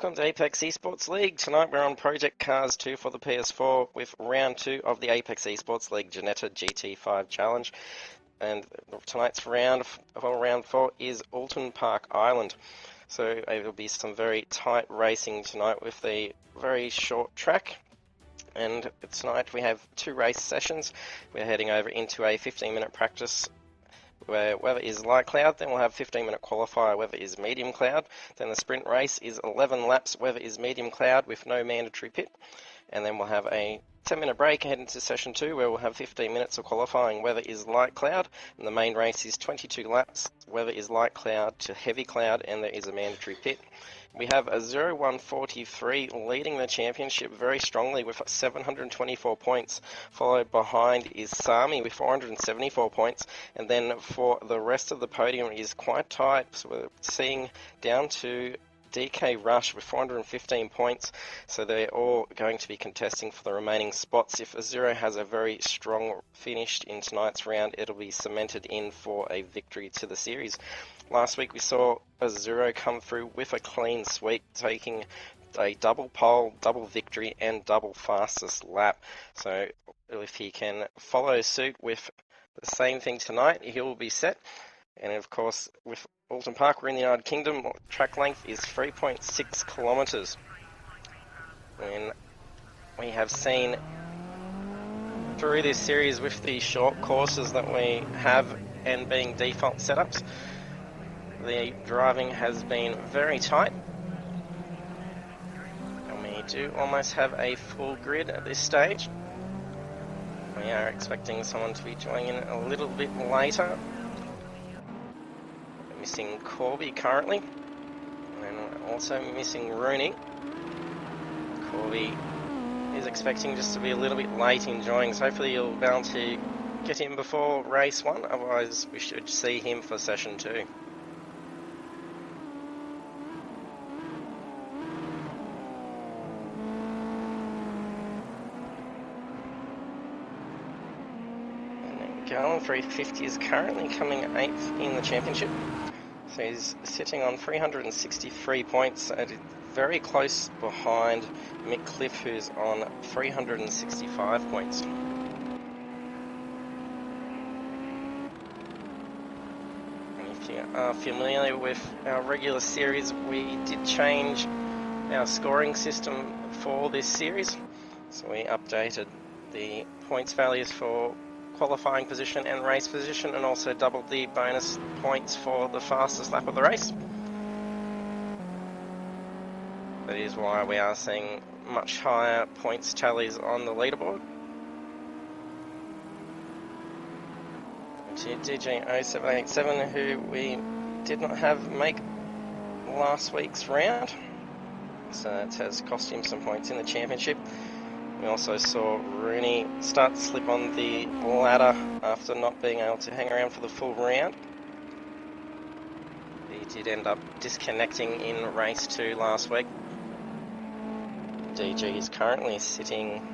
welcome to Apex Esports League. Tonight we're on Project Cars 2 for the PS4 with round 2 of the Apex Esports League Ginetta GT5 challenge. And tonight's round 4 is Oulton Park Island. So there will be some very tight racing tonight with a very short track. And tonight we have 2 race sessions. We're heading over into a 15-minute practice where weather is light cloud, then we'll have 15-minute qualifier, weather is medium cloud, then the sprint race is 11 laps, weather is medium cloud with no mandatory pit, and then we'll have a 10-minute break ahead into session 2 where we'll have 15 minutes of qualifying, weather is light cloud, and the main race is 22 laps, weather is light cloud to heavy cloud, and there is a mandatory pit. We have a 0-1-43 leading the championship very strongly with 724 points. Followed behind is Sami with 474 points. And then for the rest of the podium is quite tight. So we're seeing down to DK Rush with 415 points. So they're all going to be contesting for the remaining spots. If Azuro has a very strong finish in tonight's round, it'll be cemented in for a victory to the series. Last week we saw Azuro come through with a clean sweep, taking a double pole, double victory, and double fastest lap. So if he can follow suit with the same thing tonight, he will be set. And of course, with Oulton Park, we're in the United Kingdom. Track length is 3.6 kilometres. And we have seen through this series with the short courses that we have and being default setups, the driving has been very tight. And we do almost have a full grid at this stage. We are expecting someone to be joining in a little bit later. Missing Corby currently, and we're also missing Rooney. Corby is expecting just to be a little bit late in joining, so hopefully you'll be able to get him before race 1, otherwise we should see him for session 2. Gallon 350 is currently coming 8th in the championship. So he's sitting on 363 points, very close behind Mick Cliff, who's on 365 points. And if you are familiar with our regular series, we did change our scoring system for this series. So we updated the points values for qualifying position and race position, and also doubled the bonus points for the fastest lap of the race. That is why we are seeing much higher points tallies on the leaderboard. To DJ0787, who we did not have make last week's round, so that has cost him some points in the championship. We also saw Rooney start to slip on the ladder after not being able to hang around for the full round. He did end up disconnecting in race 2 last week. DG is currently sitting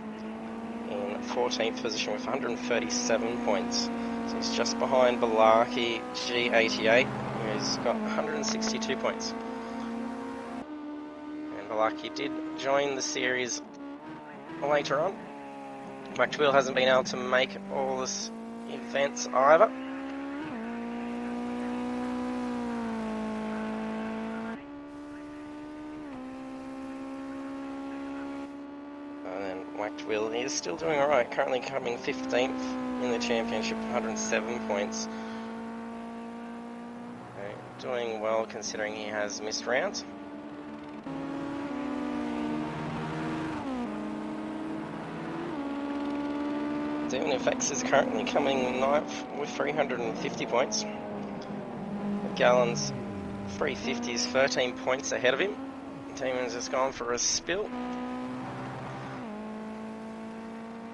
in 14th position with 137 points. So he's just behind Balaki G88, who's got 162 points. And Balaki did join the series later on. Maxwell hasn't been able to make all this events either. And then Maxwell is still doing alright, currently coming 15th in the championship, 107 points. Doing well considering he has missed rounds. Demon Effects is currently coming 9th with 350 points. Gallon's 350 is 13 points ahead of him. Demon's just gone for a spill.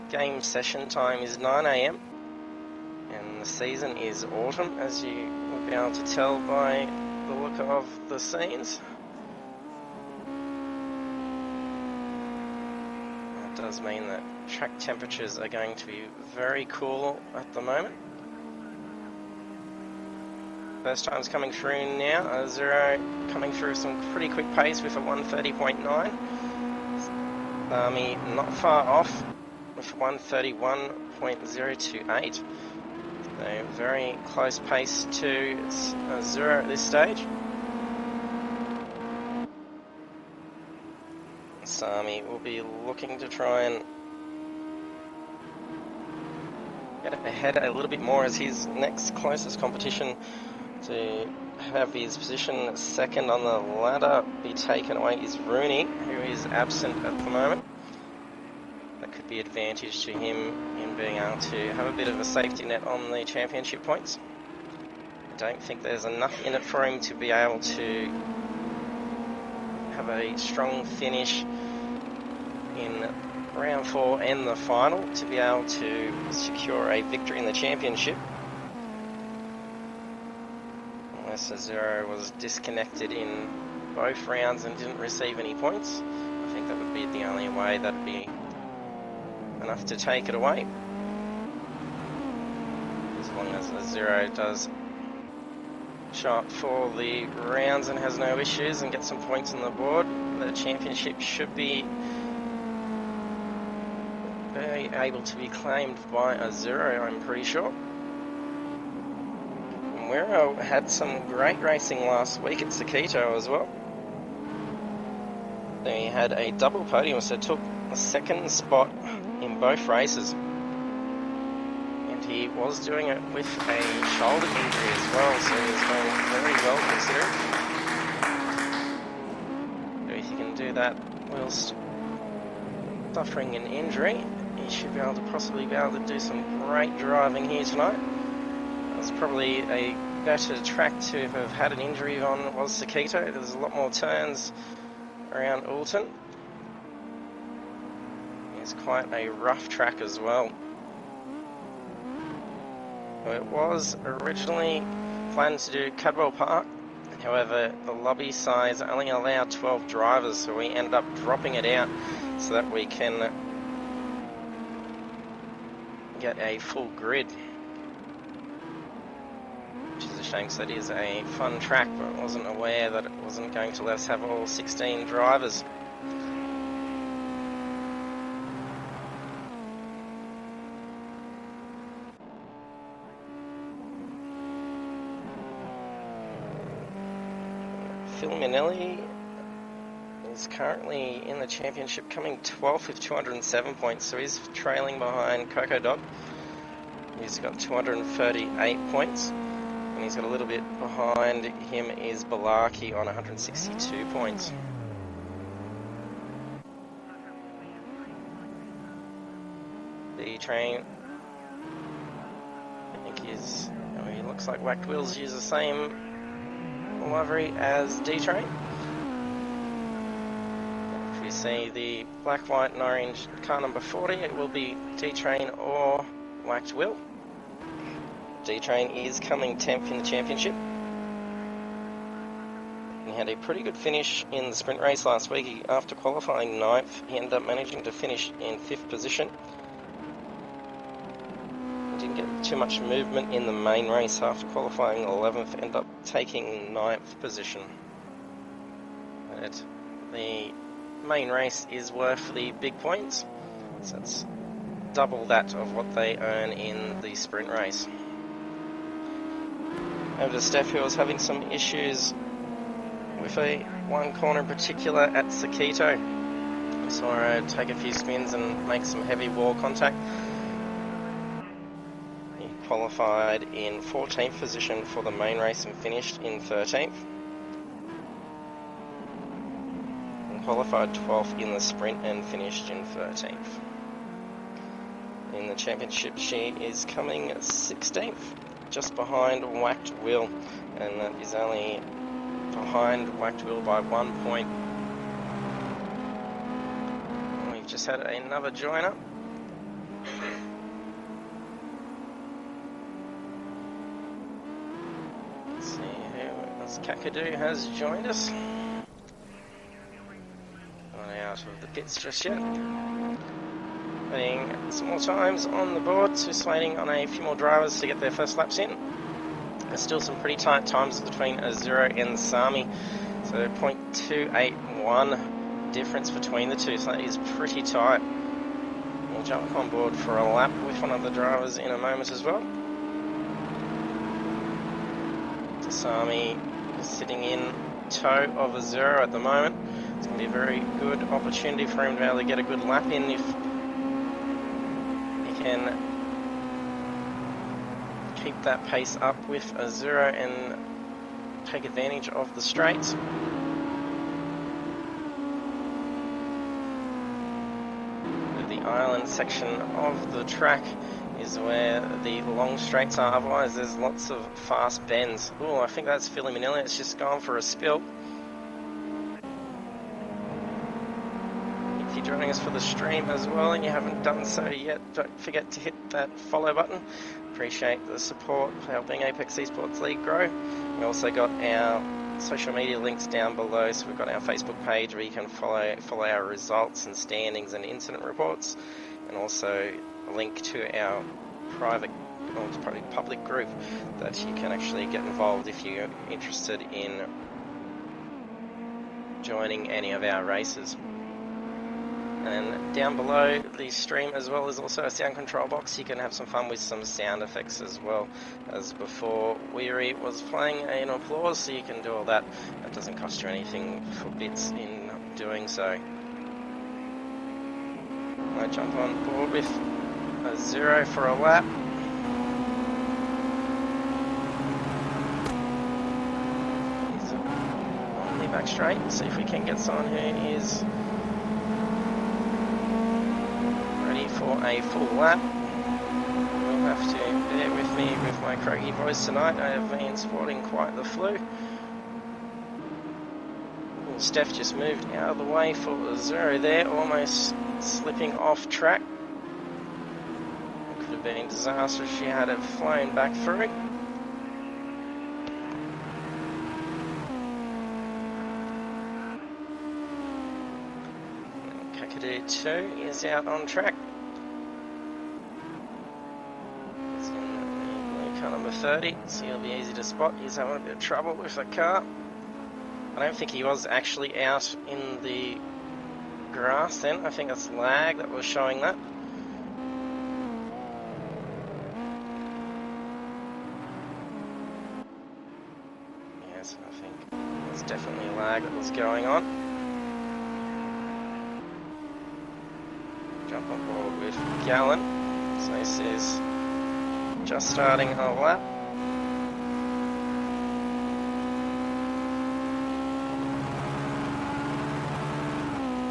Game session time is 9 AM and the season is autumn, as you will be able to tell by the look of the scenes. That does mean that track temperatures are going to be very cool at the moment. First time's coming through now. Zero coming through some pretty quick pace with a 1:30.9. Army not far off with 1:31.028. So very close pace to Zero at this stage. Sami will be looking to try and get ahead a little bit more as his next closest competition to have his position second on the ladder be taken away is Rooney, who is absent at the moment. That could be advantage to him in being able to have a bit of a safety net on the championship points. I don't think there's enough in it for him to be able to have a strong finish in round 4 and the final to be able to secure a victory in the championship. Unless Zero was disconnected in both rounds and didn't receive any points. I think that would be the only way that would be enough to take it away. As long as Zero does show up for the rounds and has no issues and get some points on the board, the championship should be very able to be claimed by a Zero, I'm pretty sure. Muro had some great racing last week at Sakito as well. He had a double podium, so took a second spot in both races. And he was doing it with a shoulder injury as well, so he was going very well considered. So if he can do that whilst suffering an injury, he should be able to possibly be able to do some great driving here tonight. It's probably a better track to have had an injury on was Sakito. There's a lot more turns around Oulton. It's quite a rough track as well. It was originally planned to do Cadwell Park, however the lobby size only allowed 12 drivers, so we ended up dropping it out so that we can get a full grid. Which is a shame because it is a fun track, but I wasn't aware that it wasn't going to let us have all 16 drivers. Phil Minelli is currently in the championship, coming 12th with 207 points, so he's trailing behind Coco Dog. He's got 238 points. And he's got a little bit behind him is Balaki on 162 points. The train, I think he looks like Whacked Wheels use the same livery as D-Train. If we see the black, white and orange car number 40, it will be D-Train or Whacked Wheel. D-Train is coming 10th in the championship. He had a pretty good finish in the sprint race last week. After qualifying 9th, he ended up managing to finish in 5th position. He didn't get too much movement in the main race. After qualifying 11th, ended up taking 9th position. But the main race is worth the big points, so it's double that of what they earn in the sprint race. Over to Steph, who was having some issues with one corner in particular at Sakito. I saw her take a few spins and make some heavy wall contact. He qualified in 14th position for the main race and finished in 13th. And qualified 12th in the sprint and finished in 13th. In the championship, she is coming 16th. Just behind Whacked Wheel, and that is only behind Whacked Wheel by 1 point. We've just had another joiner. Let's see who else. Kakadu has joined us. Not out of the pits just yet. Putting some more times on the board, just waiting on a few more drivers to get their first laps in. There's still some pretty tight times between Azuro and Sami, so 0.281 difference between the two, so that is pretty tight. We'll jump on board for a lap with one of the drivers in a moment as well. Sami is sitting in tow of Azuro at the moment. It's going to be a very good opportunity for him to be able to get a good lap in if he can keep that pace up with Azuro and take advantage of the straights. The island section of the track is where the long straights are, otherwise there's lots of fast bends. Oh, I think that's Philly Manila, it's just gone for a spill. If you're joining us for the stream as well and you haven't done so yet, don't forget to hit that follow button. Appreciate the support for helping Apex Esports League grow. We also got our social media links down below, so we've got our Facebook page where you can follow our results and standings and incident reports, and also a link to our private or probably public group that you can actually get involved if you're interested in joining any of our races. And down below the stream as well is also a sound control box. You can have some fun with some sound effects as well. As before, Weary was playing an applause, so you can do all that. That doesn't cost you anything for bits in doing so. I jump on board with Azuro for a lap. He's on the back straight. See if we can get someone who is ready for a full lap. You'll have to bear with me with my croaky voice tonight. I have been sporting quite the flu. Well, Steph just moved out of the way for Azuro there, almost slipping off track. It could have been disastrous if she had it flown back through. Kakadu 2 is out on track. He's in the blue car number 30, so he'll be easy to spot. He's having a bit of trouble with the car. I don't think he was actually out in the grass then. I think that's lag that was showing that. Yes, I think there's definitely lag that was going on. Jump on board with Gallon. So this is just starting a lap.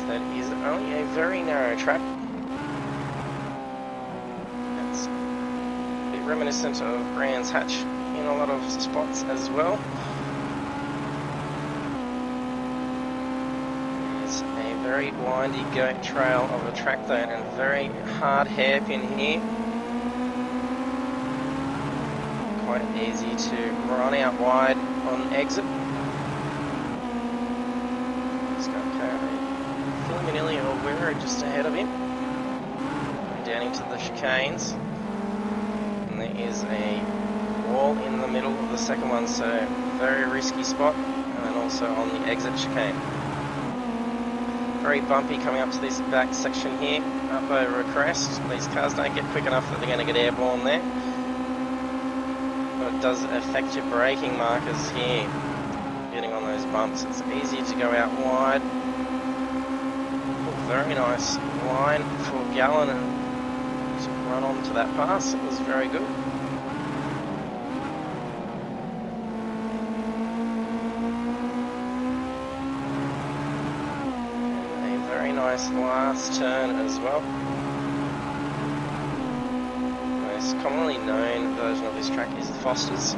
That is only a very narrow track. It's a bit reminiscent of Brands Hatch in a lot of spots as well. It's a very windy goat trail of a track though, and a very hard hairpin here. Quite easy to run out wide on exit. Manili or Weir just ahead of him, down into the chicanes, and there is a wall in the middle of the second one, so very risky spot, and then also on the exit chicane. Very bumpy coming up to this back section here, up over a crest. These cars don't get quick enough that they're going to get airborne there, but it does affect your braking markers here, getting on those bumps. It's easy to go out wide. Very nice line for Gallon and to run on to that pass. It was very good. And a very nice last turn as well. The most commonly known version of this track is the Fosters.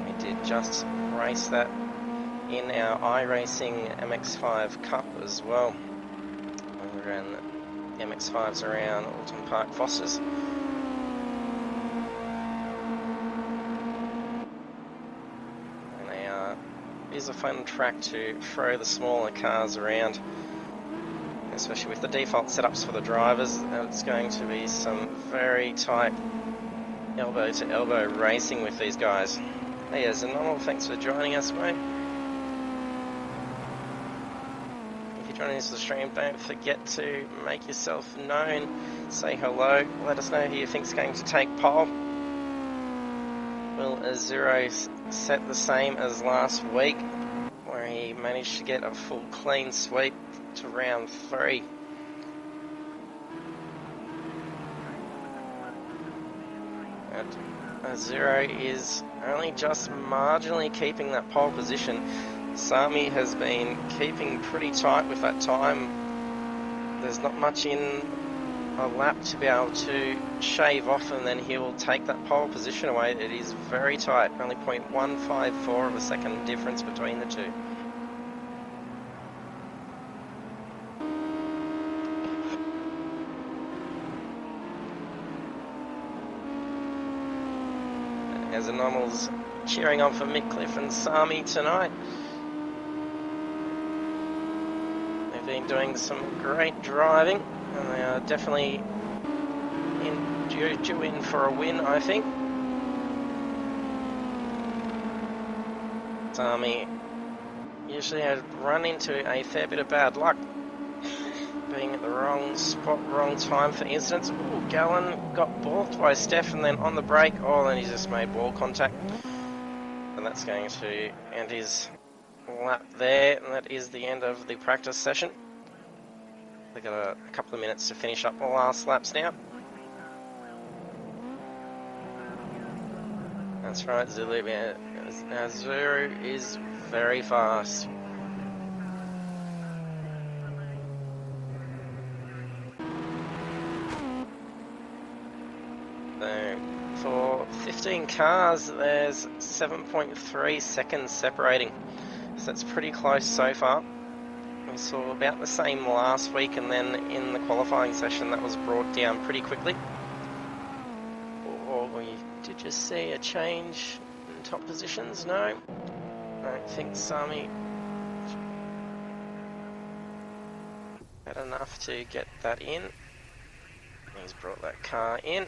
We did just race that in our iRacing MX5 Cup as well. We ran the MX5s around Oulton Park Fosters. And they is a fun track to throw the smaller cars around, especially with the default setups for the drivers. It's going to be some very tight elbow to elbow racing with these guys. Hey, Zenomal, thanks for joining us, mate. If you're joining us on the stream, don't forget to make yourself known, say hello, let us know who you think's going to take pole. Will Azuro set the same as last week, where he managed to get a full clean sweep to round 3? And Azuro is only just marginally keeping that pole position. Sami has been keeping pretty tight with that time. There's not much in a lap to be able to shave off, and then he will take that pole position away. It is very tight, only 0.154 of a second difference between the two. As the normals cheering on for Midcliffe and Sami tonight. They've been doing some great driving, and they are definitely due in for a win, I think. Sami usually had run into a fair bit of bad luck, being at the wrong spot, wrong time for instance. Ooh, Gallen got balked by Steph and then on the brake, oh, and he just made ball contact. And that's going to end his lap there, and that is the end of the practice session. We've got a couple of minutes to finish up the last laps now. That's right, Zulu, Zuru is very fast. So for 15 cars, there's 7.3 seconds separating. So that's pretty close so far. We saw about the same last week, and then in the qualifying session that was brought down pretty quickly. Or we did just see a change in top positions? No. I don't think Sami had enough to get that in. He's brought that car in.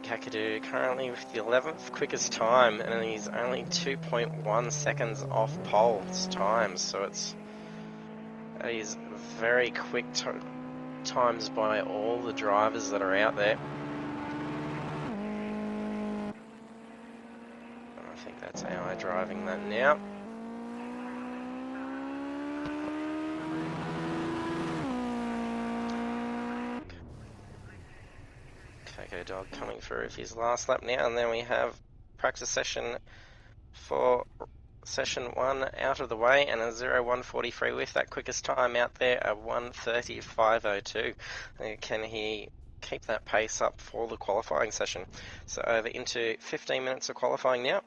Kakadu currently with the 11th quickest time, and he's only 2.1 seconds off pole's time, so that is very quick times by all the drivers that are out there. I think that's AI driving that now. Coco Dog coming through with his last lap now, and then we have practice session for session 1 out of the way, and a 0:143 with that quickest time out there, a 1:35.02. Can he keep that pace up for the qualifying session? So over into 15 minutes of qualifying now.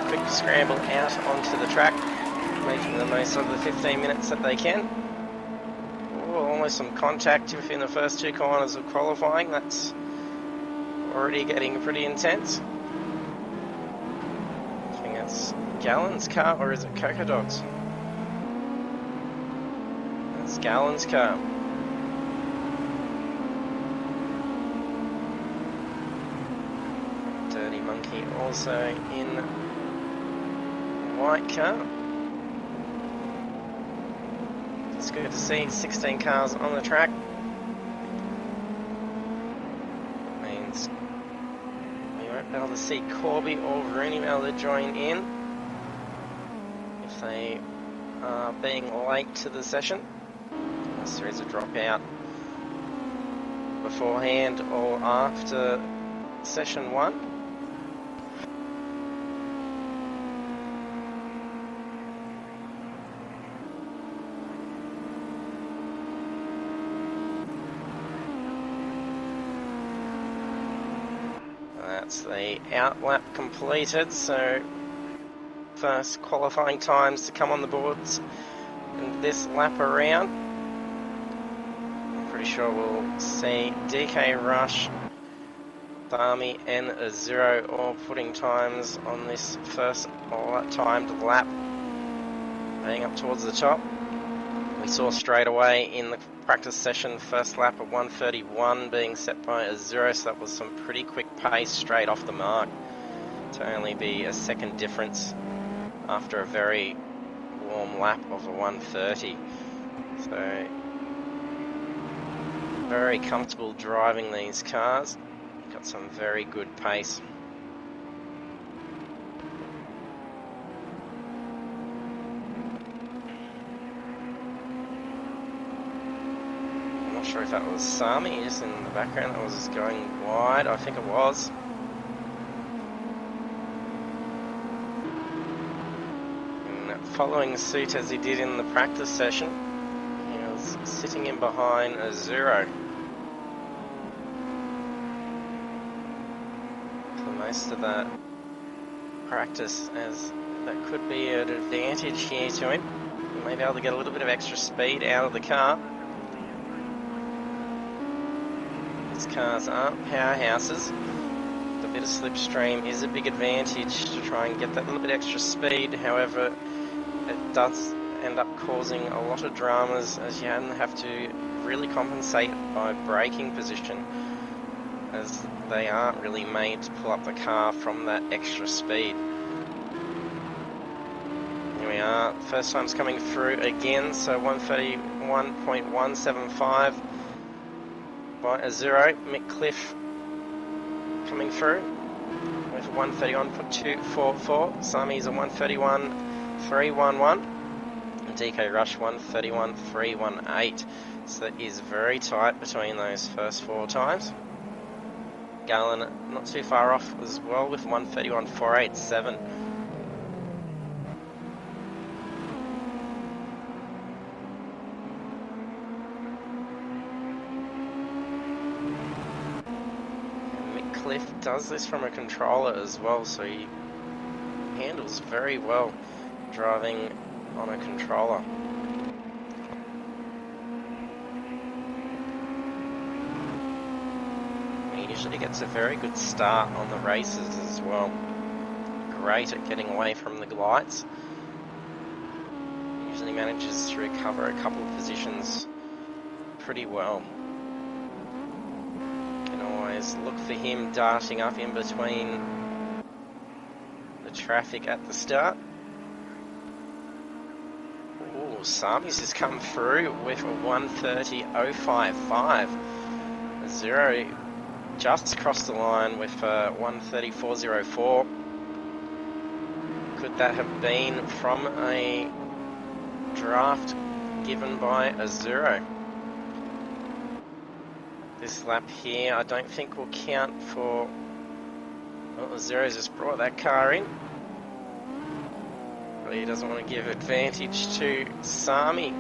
Quick scramble out onto the track, making the most of the 15 minutes that they can. Ooh, almost some contact within the first 2 corners of qualifying. That's already getting pretty intense. I think that's Gallen's car, or is it Coco Dog's? That's Gallen's car. Dirty Monkey also in white car. It's good to see 16 cars on the track. That means we won't be able to see Corby or Rooney be able to join in if they are being late to the session, unless there is a dropout beforehand or after session 1. That's the out lap completed, so first qualifying times to come on the boards in this lap around. I'm pretty sure we'll see DK Rush, Thami and Zero all putting times on this first timed lap, heading up towards the top. We saw straight away in the practice session first lap of 1:31 being set by Zero, so that was some pretty quick pace straight off the mark to only be a second difference after a very warm lap of a 1:30. So very comfortable driving these cars. Got some very good pace. I'm not sure if that was Sami just in the background that was going wide. I think it was. And following suit as he did in the practice session, he was sitting in behind a Zero. Most of that practice, as that could be an advantage here to him. He may be able to get a little bit of extra speed out of the car. These cars aren't powerhouses. The bit of slipstream is a big advantage to try and get that little bit extra speed. However, it does end up causing a lot of dramas as you have to really compensate by braking position, as they aren't really made to pull up the car from that extra speed. Here we are, first time's coming through again, so 1:31.175 by a Zero. Mick Cliff coming through with 1:31.244. Sami's a 1:31.311. And DK Rush 1:31.318. So that is very tight between those first four times. Galen not too far off as well with 1:31.487. Mick Cliff does this from a controller as well, so he handles very well driving on a controller. Usually gets a very good start on the races as well. Great at getting away from the lights. Usually manages to recover a couple of positions pretty well. Can always look for him darting up in between the traffic at the start. Ooh, Sami's has come through with a 1:30.055. Zero just crossed the line with 1:34.04. Could that have been from a draft given by a Zero? This lap here I don't think will count for... Well, Zero's just brought that car in. But he doesn't want to give advantage to Sami.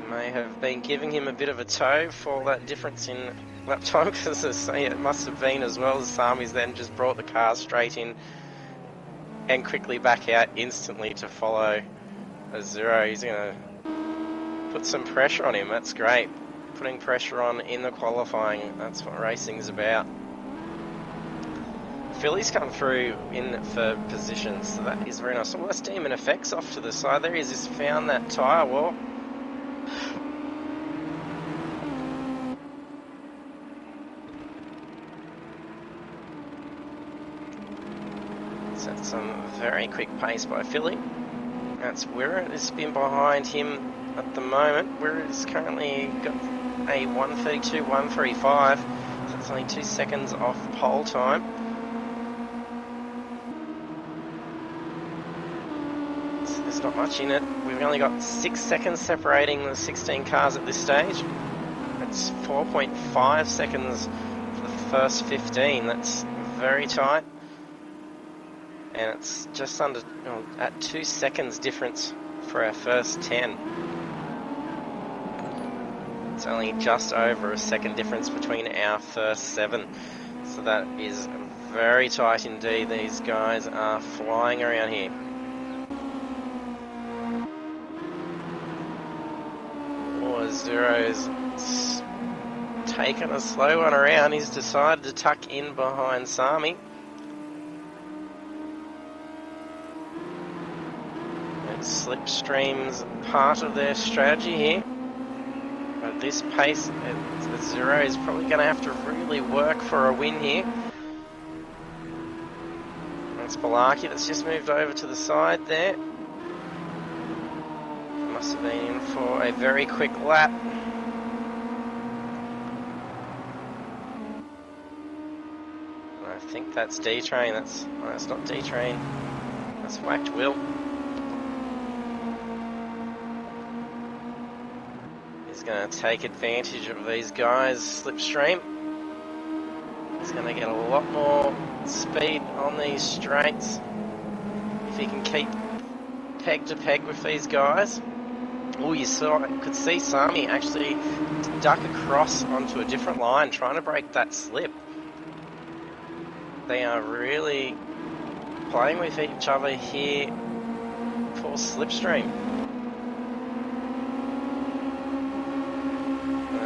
May have been giving him a bit of a tow for that difference in lap time, because I say it must have been, as well as Sami's then just brought the car straight in and quickly back out instantly to follow a Zero. He's going to put some pressure on him. That's great. Putting pressure on in the qualifying, that's what racing's about. Philly's come through in for positions, so that is very nice. Oh, that's Demon Effects off to the side there. He's just found that tyre wall. That's some very quick pace by Philly. That's Wirra has been behind him at the moment. Wirra's currently got a 1:32.135. So that's only 2 seconds off pole time. So there's not much in it. We've only got 6 seconds separating the 16 cars at this stage. That's 4.5 seconds for the first 15. That's very tight. And it's just under, at 2 seconds difference for our first 10. It's only just over a second difference between our first 7. So that is very tight indeed. These guys are flying around here. Oh, Zero's taken a slow one around. He's decided to tuck in behind Sami. Slipstream's part of their strategy here. At this pace, the Zero is probably going to have to really work for a win here. That's Balaki that's just moved over to the side there. Must have been in for a very quick lap. I think that's D-Train. That's not D-Train. That's Whacked Will. He's going to take advantage of these guys' slipstream. He's going to get a lot more speed on these straights if he can keep peg to peg with these guys. Oh, could see Sami actually duck across onto a different line, trying to break that slip. They are really playing with each other here for slipstream.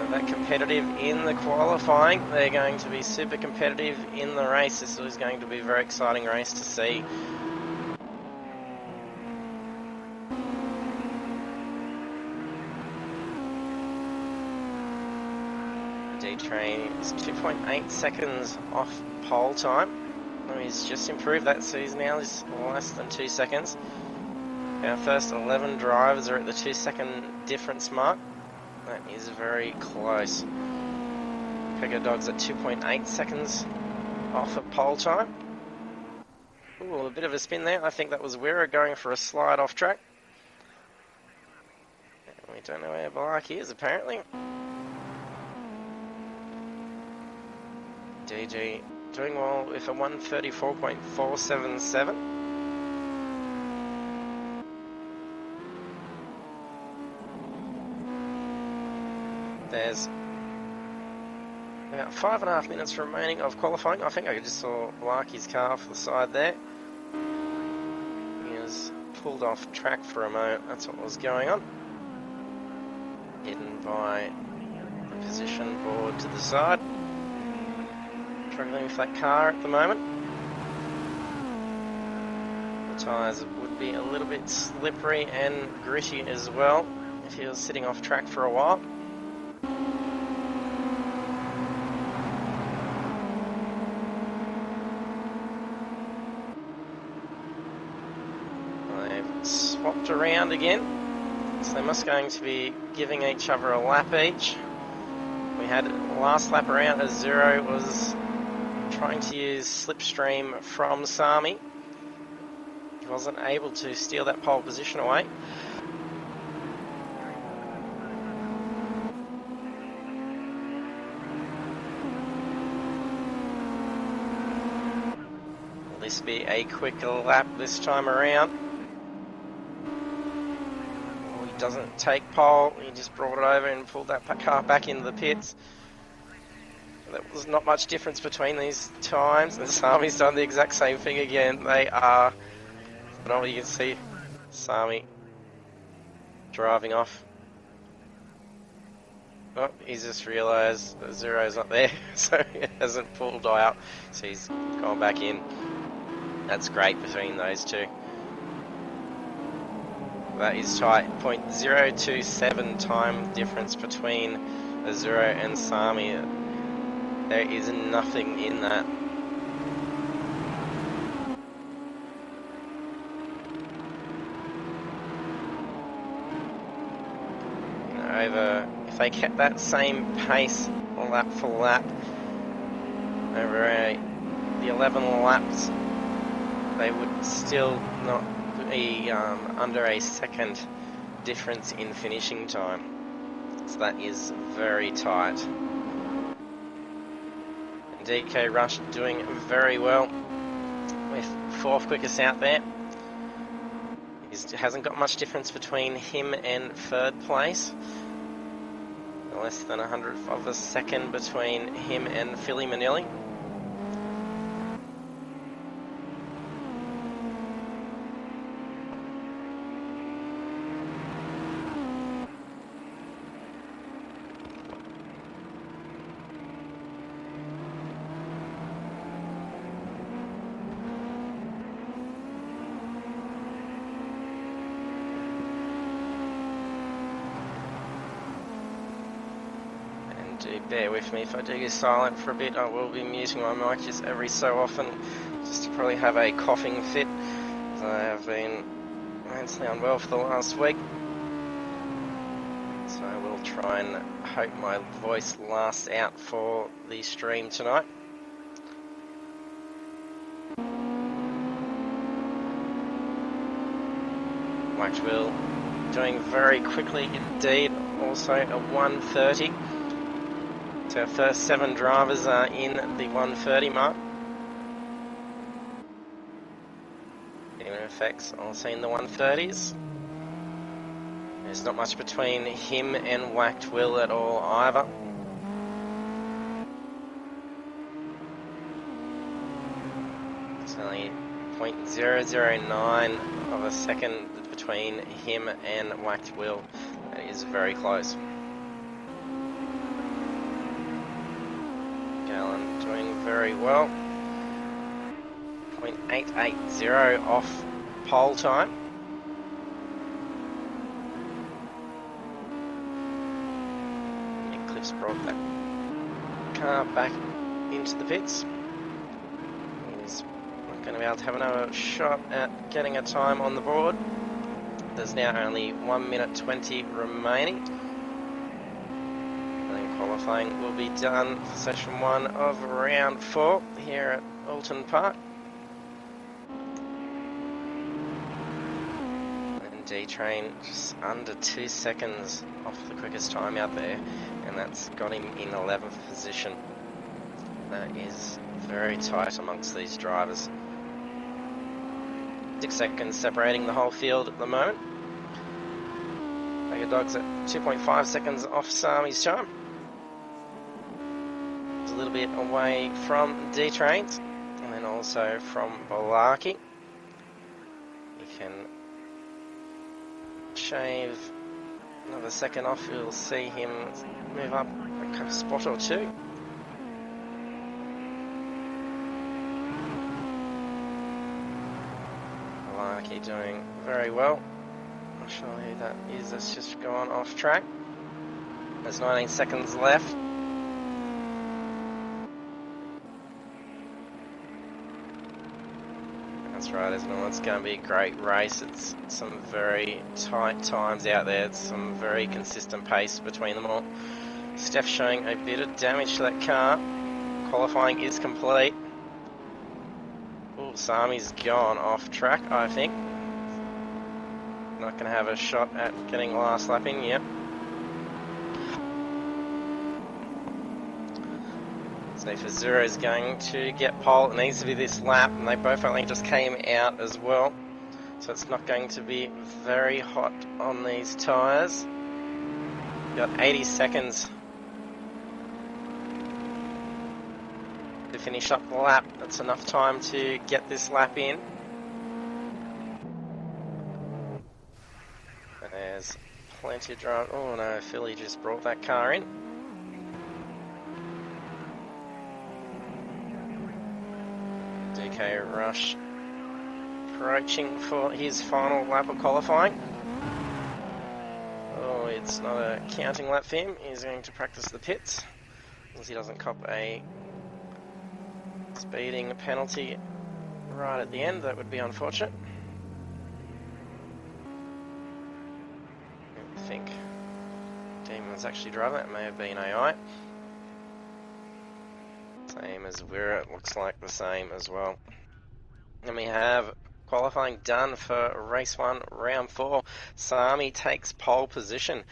That competitive in the qualifying, they're going to be super competitive in the race. This is going to be a very exciting race to see. D-Train is 2.8 seconds off pole time. He's just improved that, so he's now less than 2 seconds. Our first 11 drivers are at the 2 second difference mark. That is very close. Pega Dog's at 2.8 seconds off of pole time. Ooh, a bit of a spin there. I think that was Wira going for a slide off track. We don't know where Balaki is, apparently. DG doing well with a 134.477. There's about 5.5 minutes remaining of qualifying. I think I just saw Balaki's car off the side there. He was pulled off track for a moment. That's what was going on. Hidden by the position board to the side. Struggling with that car at the moment. The tyres would be a little bit slippery and gritty as well if he was sitting off track for a while. Swapped around again, so they must going to be giving each other a lap each. We had last lap around as Zero was trying to use slipstream from Sami. He wasn't able to steal that pole position away. Will this be a quicker lap this time around? Doesn't take pole, he just brought it over and pulled that car back into the pits. There was not much difference between these times, and Sami's done the exact same thing again. They are, but you can see Sami driving off. Oh, he's just realised that Zero's not there, so he hasn't pulled out, so he's gone back in. That's great between those two. That is tight. 0.027 time difference between the Zero and Sami. There is nothing in that. If they kept that same pace lap for lap over the 11 laps, they would still not be under a second difference in finishing time. So that is very tight. And DK Rush doing very well with 4th quickest out there. He hasn't got much difference between him and 3rd place. Less than 100th of a second between him and Philly Manilli. Do bear with me if I do go silent for a bit. I will be muting my mic just every so often, just to probably have a coughing fit, as I have been immensely unwell for the last week. So I will try and hope my voice lasts out for the stream tonight. Whacked Will doing very quickly indeed, also a 1:30. So our first 7 drivers are in the 1:30 mark. Even effects also in the 1:30s. There's not much between him and Whacked Will at all either. It's only 0.009 of a second between him and Whacked Will. That is very close. Gallon doing very well. 0.880 off pole time. Nick Cliff's brought that car back into the pits. He's not going to be able to have another shot at getting a time on the board. There's now only 1 minute 20 remaining. And then qualifying will be done for session 1 of round 4 here at Oulton Park. And D-Train just under 2 seconds off the quickest time out there, and that's got him in 11th position. That is very tight amongst these drivers. 6 seconds separating the whole field at the moment. Your Dog's at 2.5 seconds off Sami's time. It's a little bit away from D-Trains, and then also from Balaki. You can shave another second off, you'll see him move up a spot or two. Balaki doing very well. I'll show you who that is. That's just gone off track. There's 19 seconds left. That's right, isn't it? It's going to be a great race. It's some very tight times out there. It's some very consistent pace between them all. Steph showing a bit of damage to that car. Qualifying is complete. Oh, Sami's gone off track, I think. Not going to have a shot at getting last lap in yet. So for Zero is going to get pole. It needs to be this lap, and they both only just came out as well. So it's not going to be very hot on these tyres. Got 80 seconds to finish up the lap. That's enough time to get this lap in. There's plenty of drive. Oh no, Philly just brought that car in. DK Rush approaching for his final lap of qualifying. Oh, it's not a counting lap for him. He's going to practice the pits, as he doesn't cop a speeding penalty right at the end. That would be unfortunate. I think Demon's actually driving. That may have been AI. Same as Wira, it looks like the same as well. And we have qualifying done for race 1, round 4. Sami takes pole position.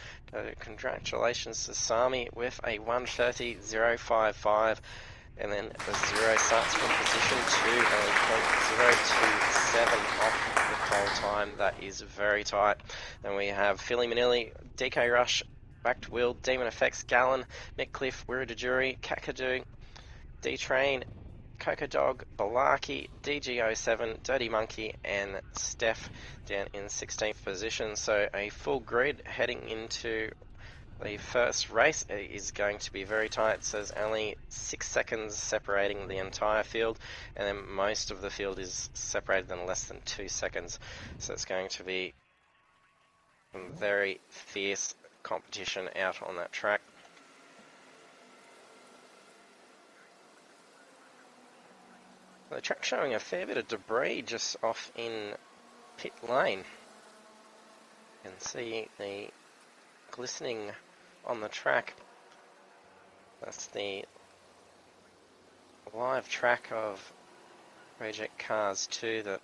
Congratulations to Sami with a 1:30.055. And then the Zero starts from position 2, only 0.027 off the pole time. That is very tight. Then we have Philly Manili, DK Rush, Backed Will, Demon Effects, Gallon, Nick Cliff, Wiradajuri, Kakadu, D-Train, Coco Dog, Balaki, DG07, Dirty Monkey, and Steph down in 16th position. So a full grid heading into the first race is going to be very tight. So there's only 6 seconds separating the entire field, and then most of the field is separated in less than 2 seconds. So it's going to be some very fierce competition out on that track. The track's showing a fair bit of debris just off in pit lane. You can see the glistening on the track. That's the live track of Project Cars 2 that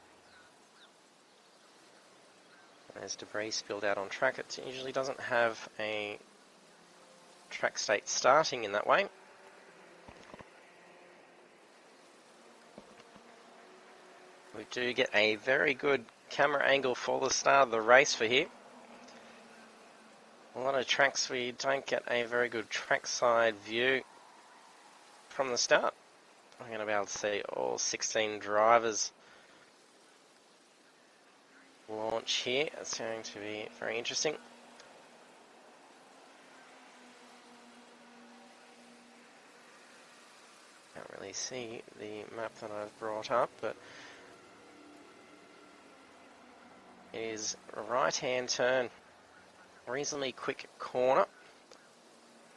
there's debris spilled out on track. It usually doesn't have a track state starting in that way. We do get a very good camera angle for the start of the race for here. A lot of tracks we don't get a very good trackside view from the start. I'm going to be able to see all 16 drivers launch here. It's going to be very interesting. Can't really see the map that I've brought up, but it is a right-hand turn, reasonably quick corner.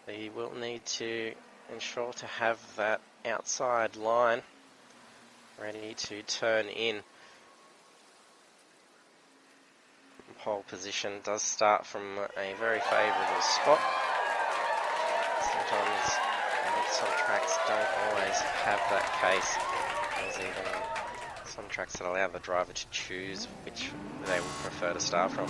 You will need to ensure to have that outside line ready to turn in. Pole position does start from a very favourable spot. Sometimes some tracks don't always have that case. There's even some tracks that allow the driver to choose which they would prefer to start from.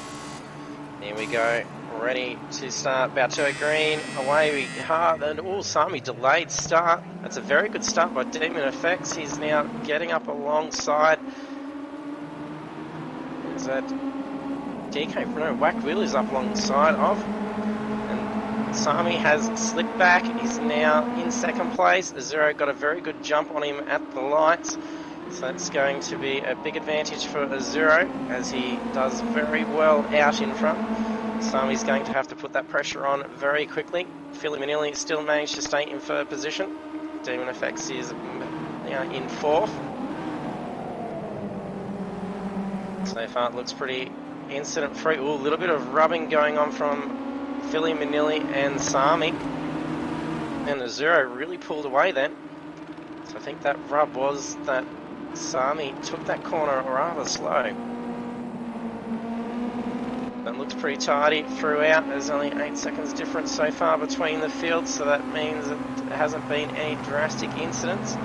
Here we go, ready to start, about to go green, away we are, and Sami delayed start. That's a very good start by Demon FX. He's now getting up alongside. Is that DK? No, Whack Will is up alongside of. And Sami has slipped back, he's now in second place. Zero got a very good jump on him at the lights. So that's going to be a big advantage for Zero as he does very well out in front. Sami's going to have to put that pressure on very quickly. Philly Manili still managed to stay in third position. Demon FX is now in fourth. So far it looks pretty incident free. Ooh, a little bit of rubbing going on from Philly Manili and Sami. And Zero really pulled away then. So I think that rub was that Sami took that corner rather slow. That looks pretty tidy throughout. There's only 8 seconds difference so far between the fields, so that means it hasn't been any drastic incidents.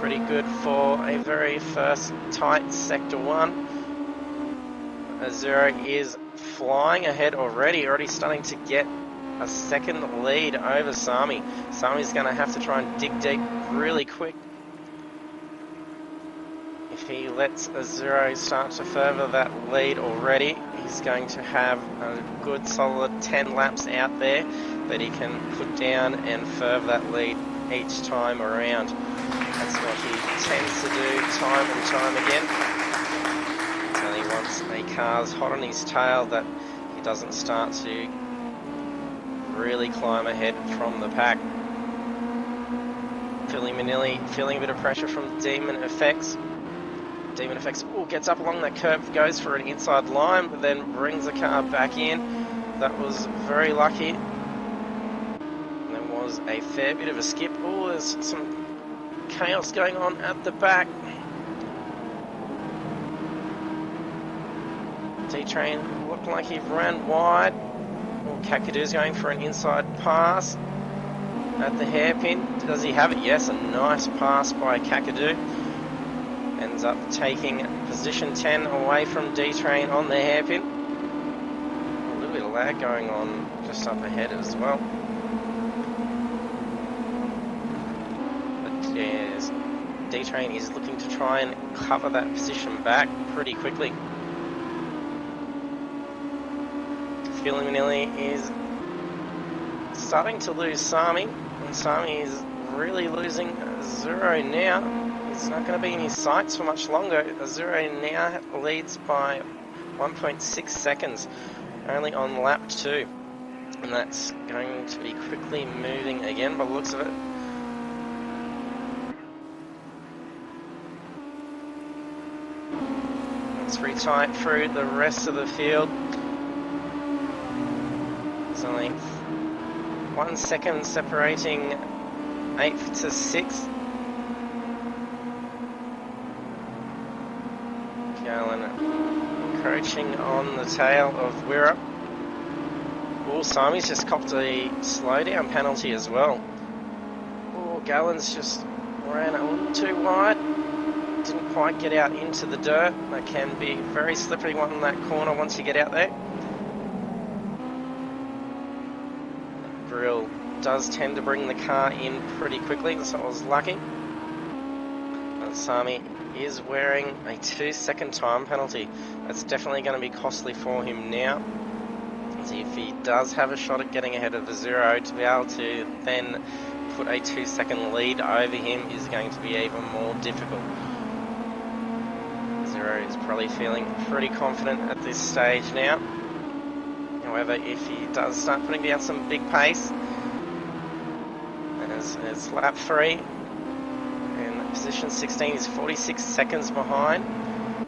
Pretty good for a very first tight sector 1. Zero is flying ahead already starting to get a second lead over Sami. Sami's going to have to try and dig deep really quick. If he lets Zero start to further that lead already, he's going to have a good solid 10 laps out there that he can put down and further that lead each time around. That's what he tends to do time and time again. It's only once a car's hot on his tail that he doesn't start to really climb ahead from the pack. Philly Manili feeling a bit of pressure from Demon FX. Demon FX gets up along that curve, goes for an inside line, but then brings the car back in. That was very lucky. And there was a fair bit of a skip. Oh, there's some chaos going on at the back. D-Train looked like he ran wide. Kakadu's going for an inside pass at the hairpin. Does he have it? Yes, a nice pass by Kakadu. Ends up taking position 10 away from D-Train on the hairpin. A little bit of lag going on just up ahead as well. But yes, D-Train is looking to try and cover that position back pretty quickly. Philly Manili is starting to lose Sami, and Sami is really losing Zero now. He's not going to be in his sights for much longer. Zero now leads by 1.6 seconds, only on lap 2. And that's going to be quickly moving again by the looks of it. It's pretty tight through the rest of the field. There's only 1 second separating 8th to 6th. encroaching on the tail of Wirra. Oh, Sami's just copped a slowdown penalty as well. Oh, Gallen's just ran a little too wide. Didn't quite get out into the dirt. That can be very slippery one in that corner once you get out there. Grill does tend to bring the car in pretty quickly, so I was lucky. And Sami is wearing a 2-second time penalty. That's definitely going to be costly for him now. If he does have a shot at getting ahead of the Zero, to be able to then put a 2-second lead over him is going to be even more difficult. Zero is probably feeling pretty confident at this stage now. However, if he does start putting down some big pace, as lap 3, and position 16 is 46 seconds behind,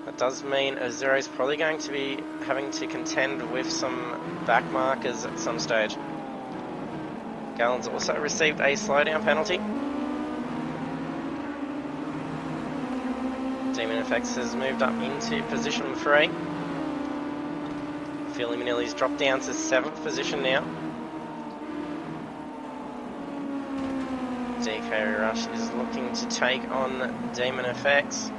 that does mean Zero is probably going to be having to contend with some back markers at some stage. Gallen's also received a slowdown penalty. Demon Effects has moved up into position 3. Philly Manilli's dropped down to 7th position now. DK Rush is looking to take on Demon Effects.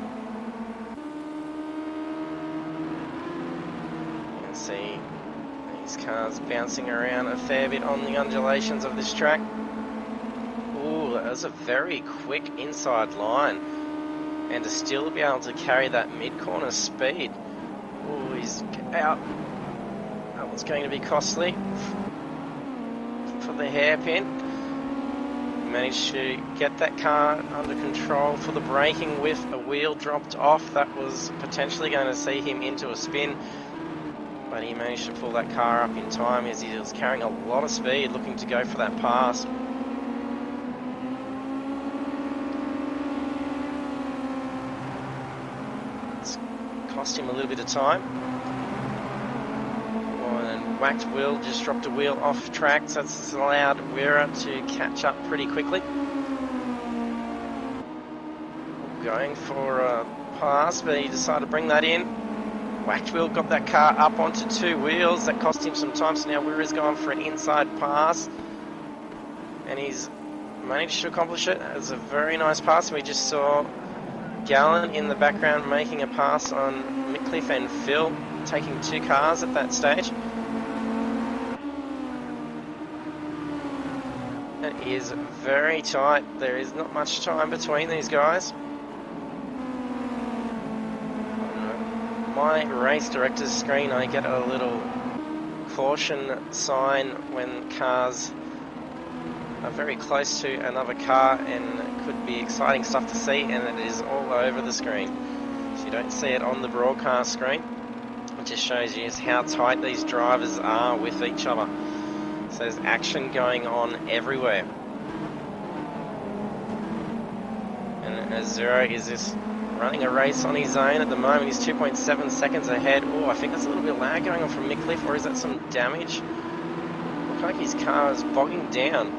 You can see these cars bouncing around a fair bit on the undulations of this track. Ooh, that was a very quick inside line. And to still be able to carry that mid-corner speed. Ooh, he's out. That was going to be costly for the hairpin. Managed to get that car under control for the braking with a wheel dropped off. That was potentially going to see him into a spin, but he managed to pull that car up in time as he was carrying a lot of speed looking to go for that pass. It's cost him a little bit of time. Whacked wheel, just dropped a wheel off track, so it's allowed Wirra to catch up pretty quickly. Going for a pass, but he decided to bring that in. Whacked wheel got that car up onto 2 wheels, that cost him some time, so now Wirra's going for an inside pass. And he's managed to accomplish it. It was a very nice pass. We just saw Gallen in the background making a pass on Mickliffe and Phil, taking 2 cars at that stage. It is very tight. There is not much time between these guys. On my race director's screen, I get a little caution sign when cars are very close to another car, and it could be exciting stuff to see, and it is all over the screen. So you don't see it on the broadcast screen. It just shows you just how tight these drivers are with each other. So there's action going on everywhere. And Zero is just running a race on his own at the moment. He's 2.7 seconds ahead. Oh, I think that's a little bit of lag going on from Mickliffe, or is that some damage? Looks like his car is bogging down.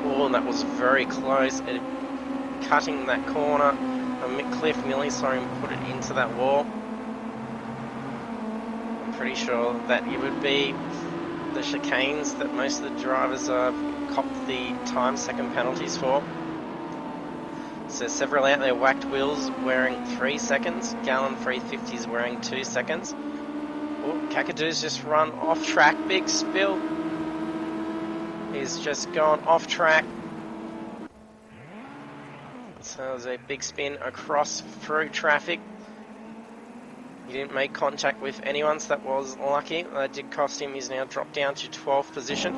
Oh, and that was very close. Cutting that corner. Mickliffe nearly saw him put it into that wall. I'm pretty sure that it would be the chicanes that most of the drivers copped the time second penalties for. So several out there. Whacked wheels wearing 3 seconds. Gallen 350s wearing 2 seconds. Oh, Kakadoo's just run off track. Big spill. He's just gone off track. So it was a big spin across through traffic. He didn't make contact with anyone, so that was lucky. That did cost him. He's now dropped down to 12th position.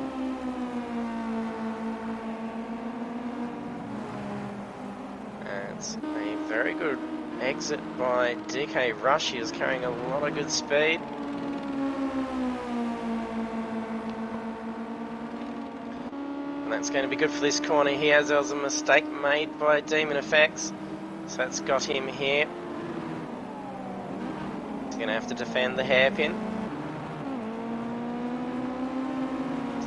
And it's a very good exit by DK Rush. He is carrying a lot of good speed. That's going to be good for this corner here. There was a mistake made by Demon Effects, so that's got him here. He's going to have to defend the hairpin.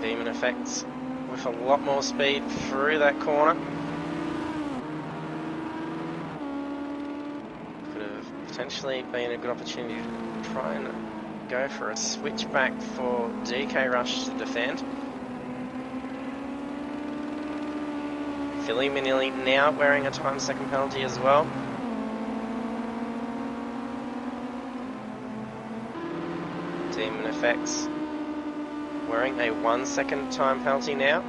Demon Effects with a lot more speed through that corner. potentially being a good opportunity to try and go for a switchback for DK Rush to defend. Philly Manili now wearing a time second penalty as well. Demon Effects wearing a 1 second time penalty now.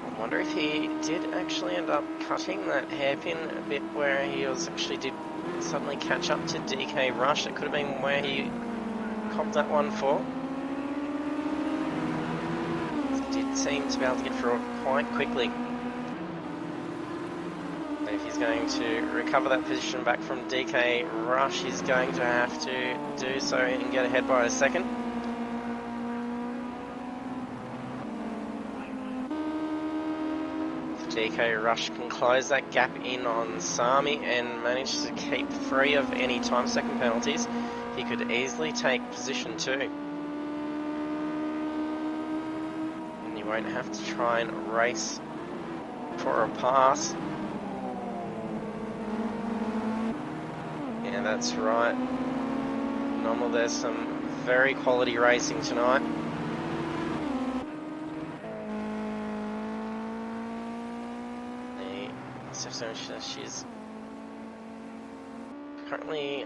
I wonder if he did actually end up cutting that hairpin a bit where he was actually did suddenly catch up to DK Rush. It could have been where he copped that one for. He did seem to be able to get through it quite quickly. If he's going to recover that position back from DK Rush, he's going to have to do so and get ahead by a second. If DK Rush can close that gap in on Sami and manage to keep free of any time second penalties, he could easily take position 2. And you won't have to try and race for a pass. Yeah, that's right. Normal, there's some very quality racing tonight. She's currently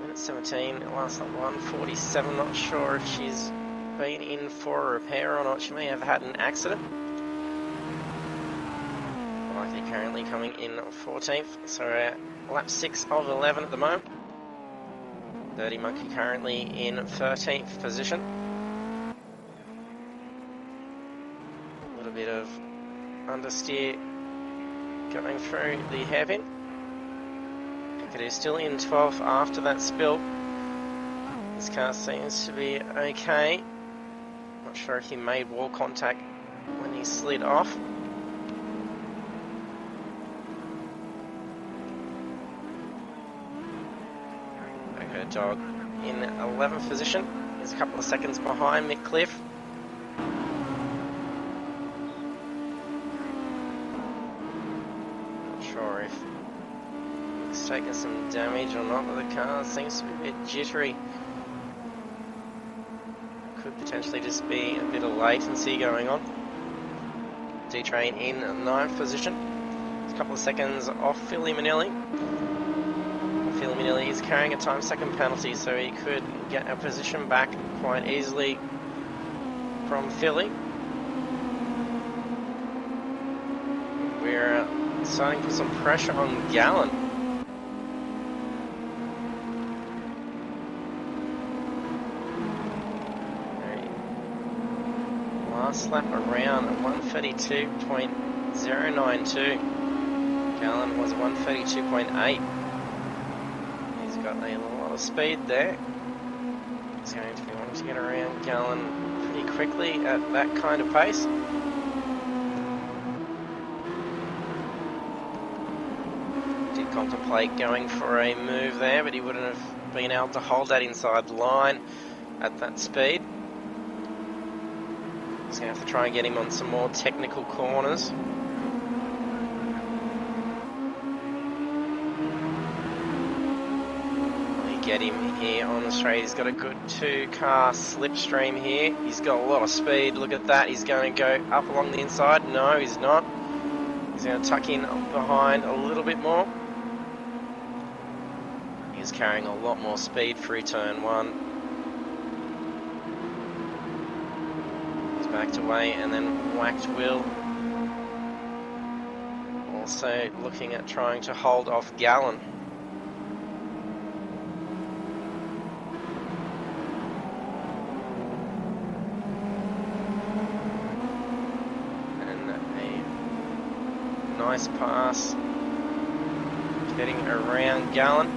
minute 17, last lap 1:47. Not sure if she's been in for a repair or not. She may have had an accident. Likely currently coming in 14th, so lap 6 of 11 at the moment. Dirty Monkey currently in 13th position. A little bit of understeer going through the hairpin. It is still in 12th after that spill. This car seems to be okay. Not sure if he made wall contact when he slid off. Okay, Dog in 11th position. He's a couple of seconds behind Mick Cliff. Not sure if Mick's taken some damage or not, but the car seems to be a bit jittery. Could potentially just be a bit of latency going on. D-Train in 9th position. It's a couple of seconds off Philly Manili. Philly Manili is carrying a time second penalty, so he could get a position back quite easily from Philly. We're starting to put some pressure on Gallen. Last lap around 132.092. Gallen was 132.8. He's got a lot of speed there. He's going to be wanting to get around Gallen pretty quickly at that kind of pace. Did contemplate going for a move there, but he wouldn't have been able to hold that inside line at that speed. He's going to have to try and get him on some more technical corners. Get him here on the straight. He's got a good 2-car slipstream here. He's got a lot of speed. Look at that. He's going to go up along the inside. No, he's not. He's going to tuck in behind a little bit more. He's carrying a lot more speed through turn 1. He's backed away and then whacked Will. Also looking at trying to hold off Gallen. Nice pass, getting around Gallen.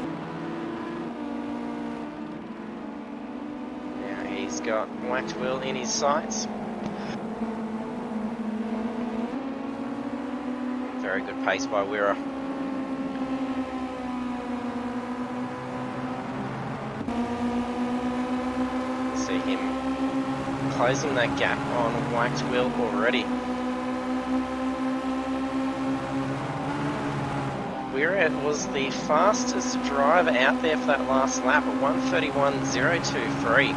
Now he's got whacked Will in his sights. Very good pace by Wirra. See him closing that gap on whacked Will already. Weir was the fastest driver out there for that last lap at 1:31.023.